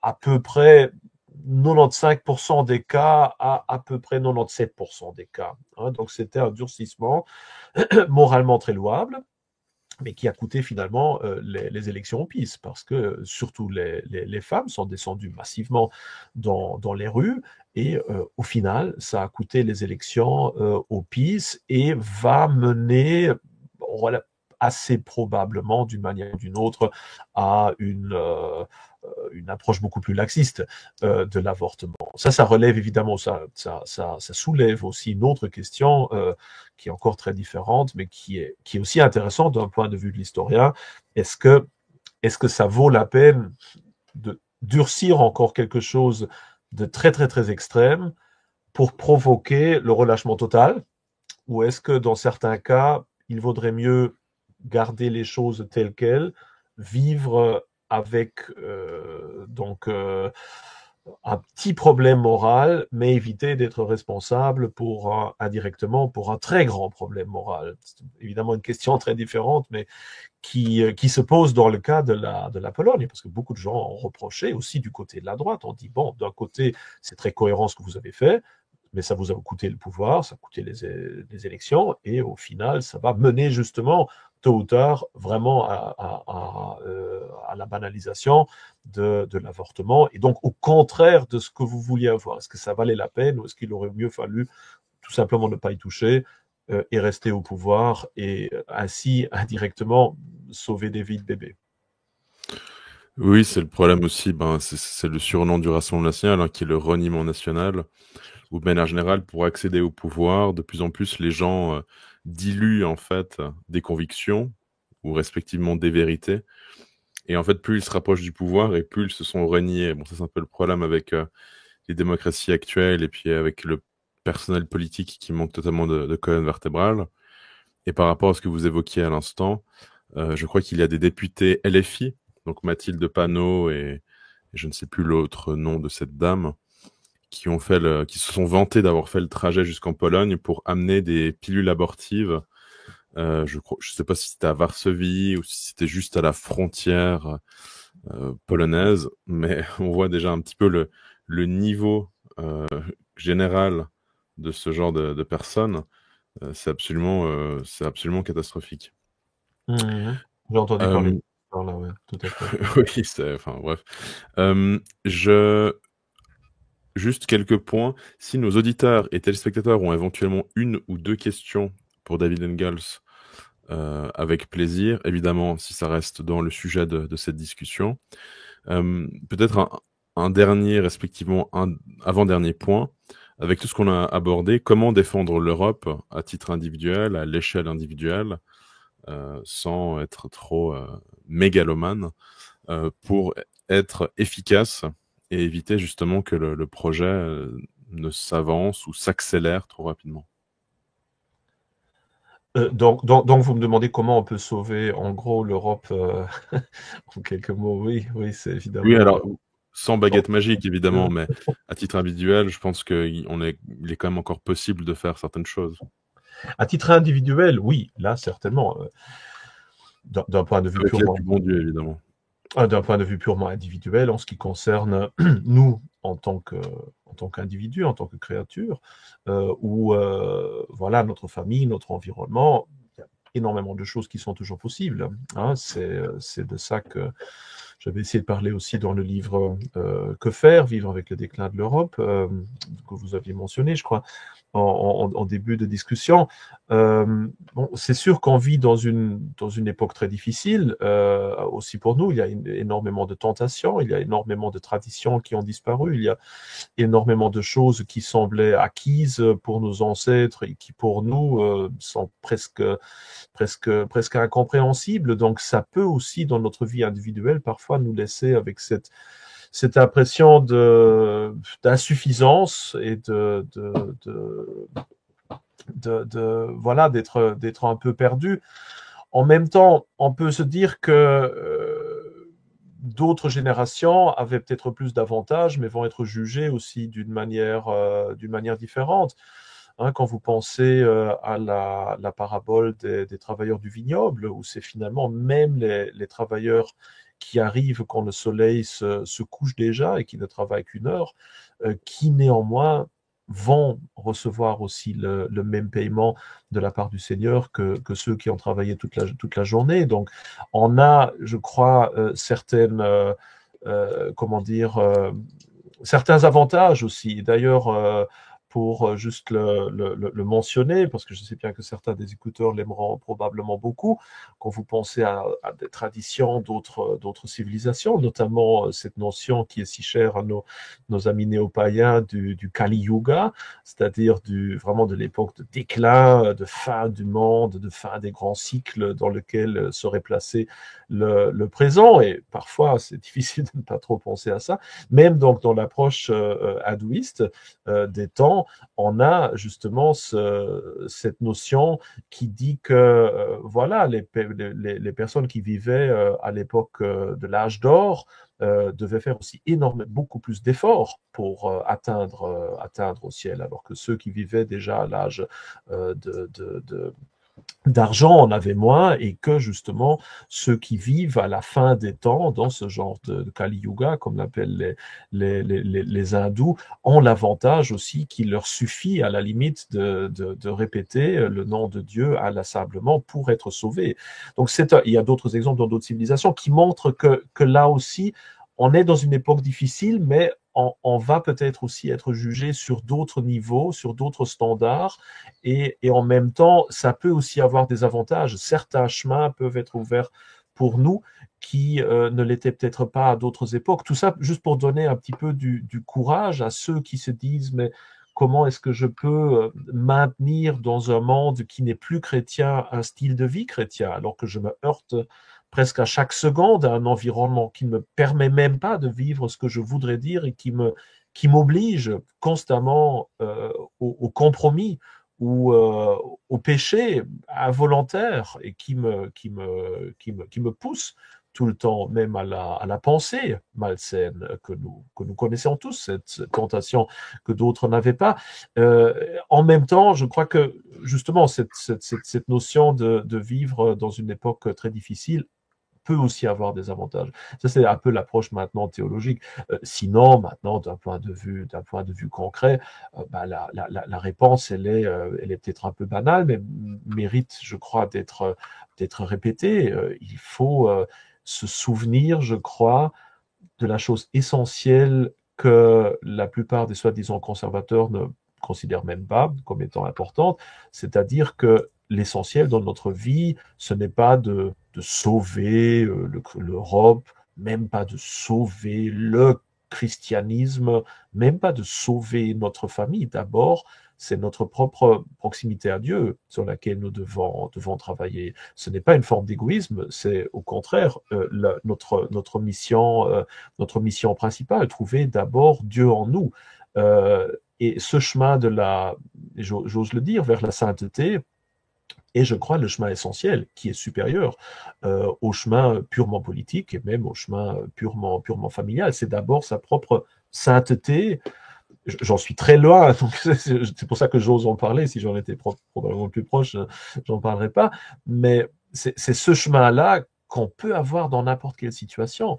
à peu près 95% des cas à peu près 97% des cas. Donc c'était un durcissement moralement très louable, mais qui a coûté finalement les élections au PiS, parce que surtout les femmes sont descendues massivement dans les rues, et au final, ça a coûté les élections au PiS et va mener voilà, assez probablement, d'une manière ou d'une autre, à une approche beaucoup plus laxiste de l'avortement. Ça relève évidemment, ça soulève aussi une autre question qui est encore très différente, mais qui est aussi intéressante d'un point de vue de l'historien. Est-ce que ça vaut la peine de durcir encore quelque chose de très très très extrême pour provoquer le relâchement total, ou est-ce que dans certains cas, il vaudrait mieux garder les choses telles quelles, vivre avec un petit problème moral, mais éviter d'être responsable indirectement pour un très grand problème moral. C'est évidemment une question très différente, mais qui se pose dans le cas de la Pologne, parce que beaucoup de gens ont reproché aussi du côté de la droite. On dit, bon, d'un côté, c'est très cohérent ce que vous avez fait, mais ça vous a coûté le pouvoir, ça a coûté les élections, et au final, ça va mener justement, tôt ou tard, vraiment à la banalisation de l'avortement, et donc au contraire de ce que vous vouliez avoir. Est-ce que ça valait la peine, ou est-ce qu'il aurait mieux fallu tout simplement ne pas y toucher et rester au pouvoir, et ainsi, indirectement, sauver des vies de bébés? Oui, c'est le problème aussi, ben, c'est le surnom du Rassemblement national, hein, qui est le reniement national, où de manière générale, pour accéder au pouvoir, de plus en plus, les gens diluent en fait des convictions, ou respectivement des vérités, et en fait, plus ils se rapprochent du pouvoir, et plus ils se sont reniés. Bon, ça c'est un peu le problème avec les démocraties actuelles, et puis avec le personnel politique qui manque totalement de colonne vertébrale. Et par rapport à ce que vous évoquiez à l'instant, je crois qu'il y a des députés LFI, donc Mathilde Panot et je ne sais plus l'autre nom de cette dame, qui se sont vantés d'avoir fait le trajet jusqu'en Pologne pour amener des pilules abortives. Je sais pas si c'était à Varsovie ou si c'était juste à la frontière polonaise, mais on voit déjà un petit peu le niveau général de ce genre de personnes. C'est absolument catastrophique. Mmh. J'ai entendu parler de Euh, ça, là, ouais, tout à fait. oui, enfin bref. Je Juste quelques points. Si nos auditeurs et téléspectateurs ont éventuellement une ou deux questions pour David Engels, avec plaisir, évidemment, si ça reste dans le sujet de cette discussion. Peut-être un dernier, respectivement, un avant-dernier point. Avec tout ce qu'on a abordé, comment défendre l'Europe à titre individuel, à l'échelle individuelle, sans être trop mégalomane, pour être efficace et éviter justement que le projet ne s'avance ou s'accélère trop rapidement. Donc, vous me demandez comment on peut sauver, en gros, l'Europe, en quelques mots. Oui, oui, c'est Oui, évidemment. alors, sans baguette magique, évidemment, mais à titre individuel, je pense qu'il est quand même encore possible de faire certaines choses. À titre individuel, oui, là, certainement. D'un point de vue Avec l'aide purement du bon Dieu, évidemment. D'un point de vue purement individuel, en ce qui concerne nous, en tant qu'individu, en tant que créature, ou voilà, notre famille, notre environnement, il y a énormément de choses qui sont toujours possibles. Hein. C'est de ça que j'avais essayé de parler aussi dans le livre Que faire, vivre avec le déclin de l'Europe, que vous aviez mentionné, je crois, en début de discussion. Bon, c'est sûr qu'on vit dans une époque très difficile, aussi pour nous. Il y a énormément de tentations, il y a énormément de traditions qui ont disparu, il y a énormément de choses qui semblaient acquises pour nos ancêtres et qui pour nous sont presque incompréhensibles. Donc ça peut aussi, dans notre vie individuelle, parfois nous laisser avec cette impression d'insuffisance et voilà, d'être un peu perdu. En même temps, on peut se dire que d'autres générations avaient peut-être plus d'avantages, mais vont être jugées aussi d'une manière différente. Hein, quand vous pensez à la parabole des travailleurs du vignoble, où c'est finalement même les travailleurs qui arrivent quand le soleil se couche déjà et qui ne travaillent qu'une heure, qui néanmoins vont recevoir aussi le même paiement de la part du Seigneur que ceux qui ont travaillé toute la journée. Donc, on a, je crois, comment dire, certains avantages aussi. D'ailleurs, pour juste le mentionner, parce que je sais bien que certains des écouteurs l'aimeront probablement beaucoup, quand vous pensez à des traditions d'autres civilisations, notamment cette notion qui est si chère à nos amis néo-païens du Kali Yuga, c'est-à-dire vraiment de l'époque de déclin, de fin du monde, de fin des grands cycles dans lequel serait placé le présent. Et parfois, c'est difficile de ne pas trop penser à ça. Même donc dans l'approche hindouiste des temps, maintenant, on a justement cette notion qui dit que voilà, les personnes qui vivaient à l'époque de l'âge d'or devaient faire aussi beaucoup plus d'efforts pour atteindre au ciel, alors que ceux qui vivaient déjà à l'âge d'argent en avait moins, et que justement ceux qui vivent à la fin des temps dans ce genre de Kali Yuga, comme l'appellent les hindous, ont l'avantage aussi qu'il leur suffit à la limite de répéter le nom de Dieu inlassablement pour être sauvés. Donc il y a d'autres exemples dans d'autres civilisations qui montrent que là aussi on est dans une époque difficile, mais on va peut-être aussi être jugé sur d'autres niveaux, sur d'autres standards, et en même temps, ça peut aussi avoir des avantages. Certains chemins peuvent être ouverts pour nous qui ne l'étaient peut-être pas à d'autres époques. Tout ça juste pour donner un petit peu du courage à ceux qui se disent, mais comment est-ce que je peux maintenir dans un monde qui n'est plus chrétien un style de vie chrétien, alors que je me heurte presque à chaque seconde à un environnement qui ne me permet même pas de vivre ce que je voudrais dire et qui m'oblige constamment au compromis ou au péché involontaire, et qui me pousse tout le temps, même à la pensée malsaine que nous connaissons tous, cette tentation que d'autres n'avaient pas. En même temps, je crois que justement cette notion de vivre dans une époque très difficile peut aussi avoir des avantages. Ça, c'est un peu l'approche maintenant théologique. Sinon, maintenant, d'un point de vue concret, bah, la réponse, elle est peut-être un peu banale, mais mérite, je crois, d'être répétée. Il faut se souvenir, je crois, de la chose essentielle que la plupart des soi-disant conservateurs ne considèrent même pas comme étant importante, c'est-à-dire que l'essentiel dans notre vie, ce n'est pas de sauver l'Europe, même pas de sauver le christianisme, même pas de sauver notre famille. D'abord, c'est notre propre proximité à Dieu sur laquelle nous devons travailler. Ce n'est pas une forme d'égoïsme, c'est au contraire notre mission principale, trouver d'abord Dieu en nous. Et ce chemin j'ose le dire, vers la sainteté, et je crois le chemin essentiel, qui est supérieur au chemin purement politique et même au chemin purement familial. C'est d'abord sa propre sainteté. J'en suis très loin, donc c'est pour ça que j'ose en parler. Si j'en étais probablement plus proche, j'en parlerais pas. Mais c'est ce chemin-là qu'on peut avoir dans n'importe quelle situation.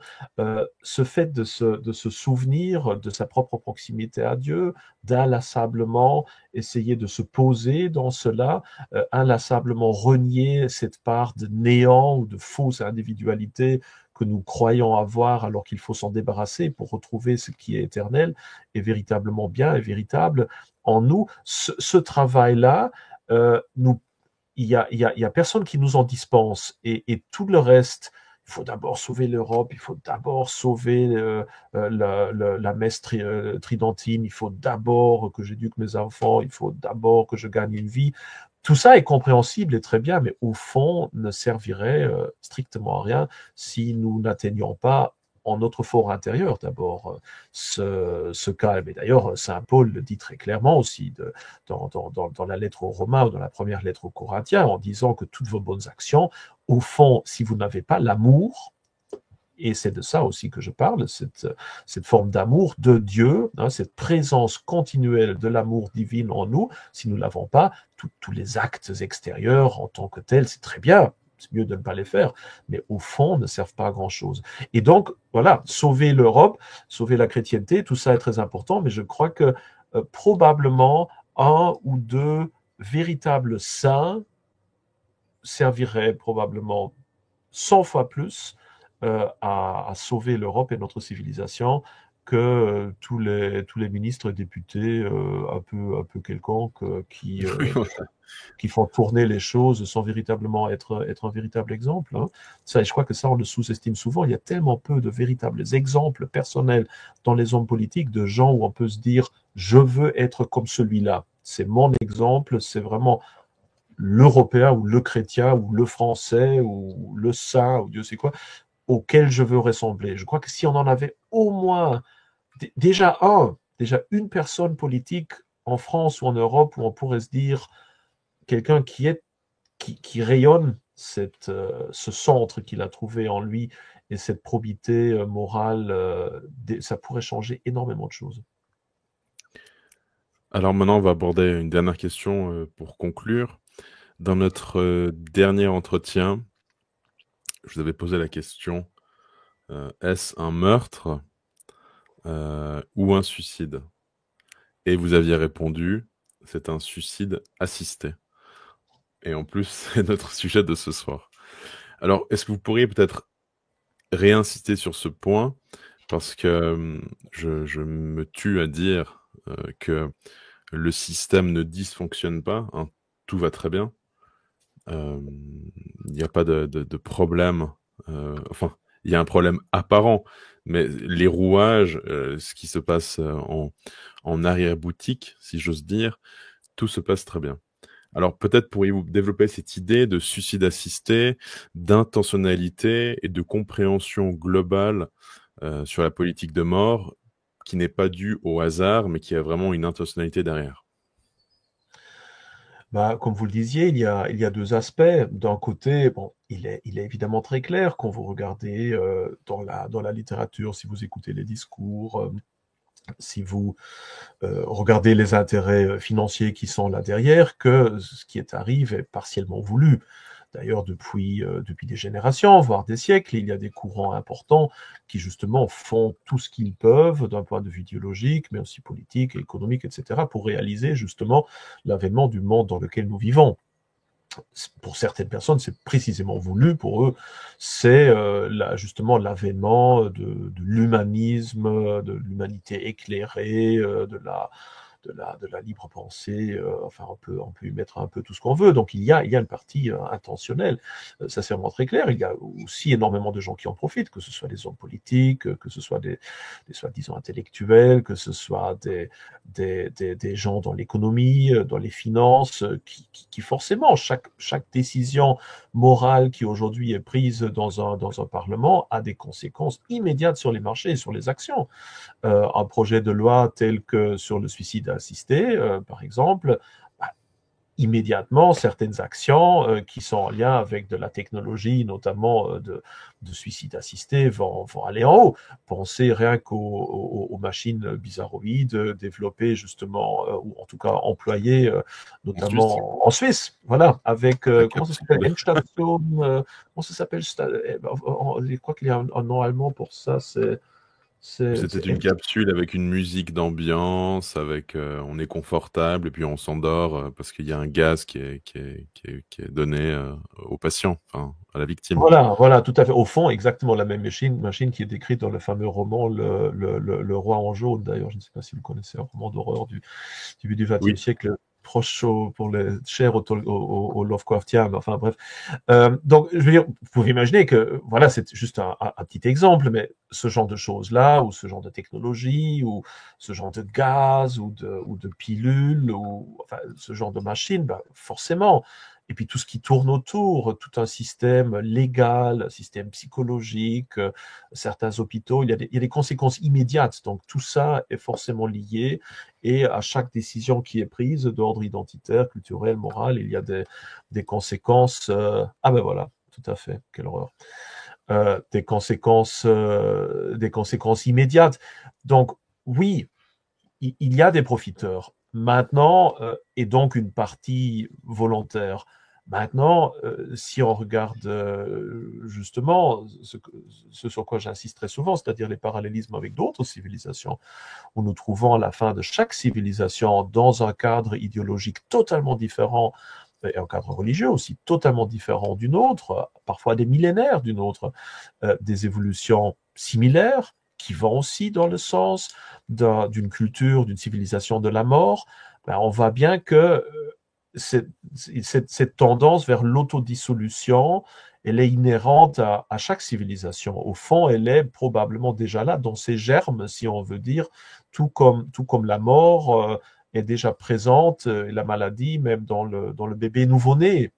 Ce fait de se souvenir de sa propre proximité à Dieu, d'inlassablement essayer de se poser dans cela, inlassablement renier cette part de néant ou de fausse individualité que nous croyons avoir, alors qu'il faut s'en débarrasser pour retrouver ce qui est éternel et véritablement bien et véritable en nous. Ce travail-là, il y a personne qui nous en dispense, et tout le reste. Il faut d'abord sauver l'Europe, il faut d'abord sauver la messe tridentine, il faut d'abord que j'éduque mes enfants, il faut d'abord que je gagne une vie. Tout ça est compréhensible et très bien, mais au fond ne servirait strictement à rien si nous n'atteignions pas en notre fort intérieur d'abord ce calme. Et d'ailleurs, saint Paul le dit très clairement aussi dans la lettre aux Romains ou dans la première lettre aux Corinthiens, en disant que toutes vos bonnes actions, au fond, si vous n'avez pas l'amour, et c'est de ça aussi que je parle, cette forme d'amour de Dieu, cette présence continuelle de l'amour divin en nous, si nous ne l'avons pas, tous les actes extérieurs en tant que tels, c'est très bien, c'est mieux de ne pas les faire, mais au fond, ne servent pas à grand-chose. Et donc, voilà, sauver l'Europe, sauver la chrétienté, tout ça est très important, mais je crois que probablement un ou deux véritables saints serviraient probablement 100 fois plus à sauver l'Europe et notre civilisation que tous les ministres et députés un peu quelconques qui font tourner les choses sans véritablement être un véritable exemple. Ça, je crois que ça, on le sous-estime souvent. Il y a tellement peu de véritables exemples personnels dans les hommes politiques, de gens où on peut se dire « je veux être comme celui-là ». C'est mon exemple, c'est vraiment l'Européen ou le chrétien ou le français ou le saint ou Dieu sait quoi, auquel je veux ressembler. Je crois que si on en avait au moins déjà une personne politique en France ou en Europe où on pourrait se dire quelqu'un qui rayonne ce centre qu'il a trouvé en lui et cette probité morale, ça pourrait changer énormément de choses. Alors maintenant, on va aborder une dernière question pour conclure. Dans notre dernier entretien, je vous avais posé la question, est-ce un meurtre ou un suicide? Et vous aviez répondu, c'est un suicide assisté. Et en plus, c'est notre sujet de ce soir. Alors, est-ce que vous pourriez peut-être réinsister sur ce point? Parce que je me tue à dire que le système ne dysfonctionne pas, hein, tout va très bien. Il n'y a pas de problème. Enfin, il y a un problème apparent, mais les rouages, ce qui se passe en arrière-boutique, si j'ose dire, tout se passe très bien. Alors peut-être pourriez-vous développer cette idée de suicide assisté, d'intentionnalité et de compréhension globale sur la politique de mort qui n'est pas due au hasard, mais qui a vraiment une intentionnalité derrière. Bah, comme vous le disiez, il y a deux aspects. D'un côté, bon, il est évidemment très clair quand vous regardez dans la littérature, si vous écoutez les discours, si vous regardez les intérêts financiers qui sont là derrière, que ce qui est arrive est partiellement voulu. D'ailleurs, depuis des générations, voire des siècles, il y a des courants importants qui justement font tout ce qu'ils peuvent d'un point de vue idéologique, mais aussi politique, économique, etc., pour réaliser justement l'avènement du monde dans lequel nous vivons. Pour certaines personnes, c'est précisément voulu. Pour eux, c'est justement l'avènement de l'humanisme, de l'humanité éclairée, de la libre pensée. Enfin, on peut y mettre un peu tout ce qu'on veut. Donc, il y a une partie intentionnelle. Ça, c'est vraiment très clair. Il y a aussi énormément de gens qui en profitent, que ce soit des hommes politiques, que ce soit des soi-disant intellectuels, que ce soit des gens dans l'économie, dans les finances, qui forcément, chaque décision morale qui aujourd'hui est prise dans un parlement a des conséquences immédiates sur les marchés et sur les actions. Un projet de loi tel que sur le suicide assisté, par exemple, bah, immédiatement, certaines actions qui sont en lien avec de la technologie, notamment de suicide assisté, vont aller en haut. Pensez rien aux machines bizarroïdes développées justement, ou en tout cas employées, En Suisse, notamment en Suisse. Voilà, avec, la comment ça s'appelle? capsule. Endstation, comment ça s'appelle? Je crois qu'il y a un nom allemand pour ça, C'était une capsule avec une musique d'ambiance, avec on est confortable et puis on s'endort parce qu'il y a un gaz qui est donné au patient, enfin à la victime. Voilà, voilà, tout à fait. Au fond, exactement la même machine qui est décrite dans le fameux roman Le Roi en jaune. D'ailleurs, je ne sais pas si vous connaissez un roman d'horreur du début du XXe Oui, siècle, proche pour les chers au Lovecraftien. Mais enfin bref. Donc, je veux dire, vous pouvez imaginer que, voilà, c'est juste un petit exemple, mais ce genre de choses-là, ou ce genre de technologie, ou ce genre de gaz, ou de pilules, ou enfin, ce genre de machine, ben, forcément. Et puis tout ce qui tourne autour, tout un système légal, un système psychologique, certains hôpitaux, il y a des conséquences immédiates. Donc tout ça est forcément lié. Et à chaque décision qui est prise d'ordre identitaire, culturel, moral, il y a des conséquences. Ah ben voilà, tout à fait, quelle horreur. Des conséquences immédiates. Donc oui, il y a des profiteurs. Maintenant, et donc une partie volontaire. Maintenant, si on regarde justement ce sur quoi j'insiste très souvent, c'est-à-dire les parallélismes avec d'autres civilisations, où nous trouvons à la fin de chaque civilisation dans un cadre idéologique totalement différent et un cadre religieux aussi totalement différent d'une autre, parfois des millénaires d'une autre, des évolutions similaires qui vont aussi dans le sens d'une culture, d'une civilisation de la mort, ben on voit bien que cette tendance vers l'autodissolution, elle est inhérente à chaque civilisation. Au fond, elle est probablement déjà là, dans ses germes, si on veut dire, tout comme la mort est déjà présente, et la maladie, même dans le bébé nouveau-né,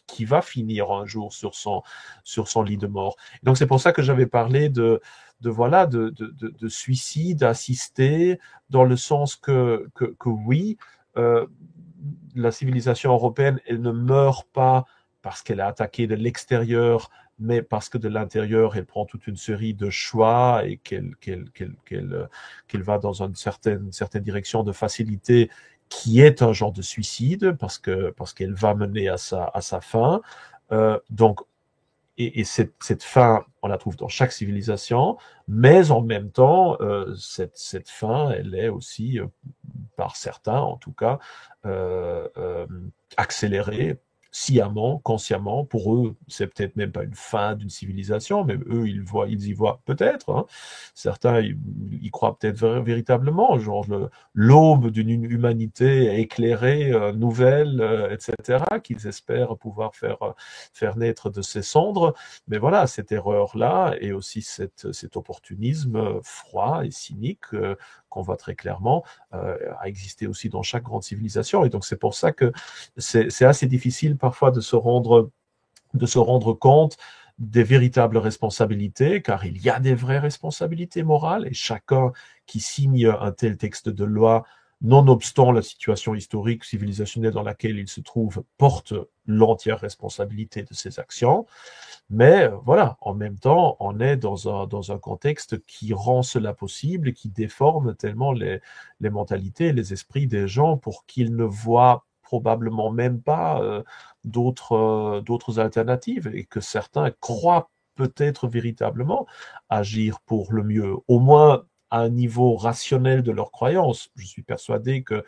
qui va finir un jour sur son lit de mort. Donc c'est pour ça que j'avais parlé voilà, de suicide assisté, dans le sens que oui, la civilisation européenne, elle ne meurt pas parce qu'elle a attaqué de l'extérieur, mais parce que de l'intérieur, elle prend toute une série de choix et qu'elle va dans une certaine direction de facilité qui est un genre de suicide parce qu'elle va mener à sa fin. Donc, et cette fin, on la trouve dans chaque civilisation, mais en même temps, cette fin, elle est aussi, par certains en tout cas, accélérée sciemment, consciemment. Pour eux, c'est peut-être même pas une fin d'une civilisation, mais eux, ils y voient peut-être. Hein. Certains, ils croient peut-être véritablement, genre l'aube d'une humanité éclairée, nouvelle, etc., qu'ils espèrent pouvoir faire naître de ces cendres. Mais voilà, cette erreur-là et aussi cet opportunisme froid et cynique qu'on voit très clairement a existé aussi dans chaque grande civilisation. Et donc c'est pour ça que c'est assez difficile parfois de se rendre compte des véritables responsabilités, car il y a des vraies responsabilités morales, et chacun qui signe un tel texte de loi, nonobstant la situation historique, civilisationnelle dans laquelle il se trouve, porte l'entière responsabilité de ses actions. Mais voilà, en même temps, on est dans un contexte qui rend cela possible et qui déforme tellement les mentalités et les esprits des gens pour qu'ils ne voient probablement même pas d'autres alternatives et que certains croient peut-être véritablement agir pour le mieux, au moins à un niveau rationnel de leur croyance. Je suis persuadé que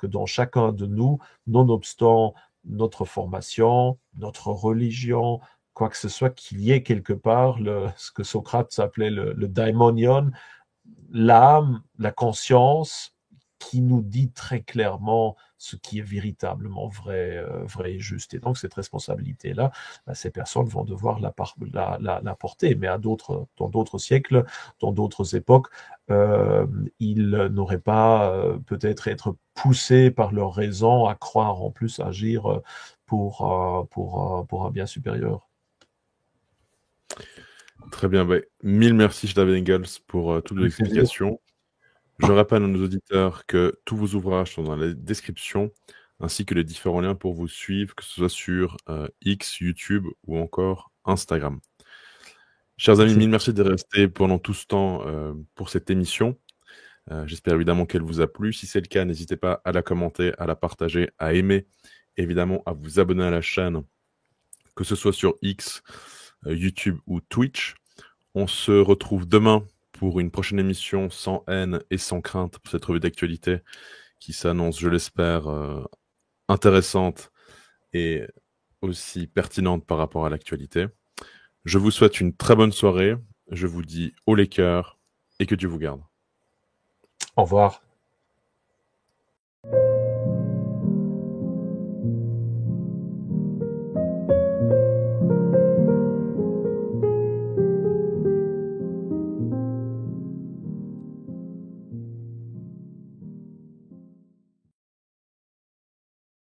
dans chacun de nous, nonobstant notre formation, notre religion, quoi que ce soit, qu'il y ait quelque part ce que Socrate s'appelait le daimonion, l'âme, la conscience, qui nous dit très clairement ce qui est véritablement vrai et juste. Et donc, cette responsabilité-là, ces personnes vont devoir la porter. Mais dans d'autres siècles, dans d'autres époques, ils n'auraient pas peut-être être poussés par leur raison à croire en plus agir pour un bien supérieur. Très bien, mille merci David Engels pour toutes vos Avec plaisir. explications. Je rappelle à nos auditeurs que tous vos ouvrages sont dans la description, ainsi que les différents liens pour vous suivre, que ce soit sur X, YouTube ou encore Instagram. Chers amis, mille merci de rester pendant tout ce temps pour cette émission. J'espère évidemment qu'elle vous a plu. Si c'est le cas, n'hésitez pas à la commenter, à la partager, à aimer, évidemment à vous abonner à la chaîne, que ce soit sur X, YouTube ou Twitch. On se retrouve demain pour une prochaine émission sans haine et sans crainte pour cette revue d'actualité qui s'annonce, je l'espère, intéressante et aussi pertinente par rapport à l'actualité. Je vous souhaite une très bonne soirée. Je vous dis haut les cœurs et que Dieu vous garde. Au revoir.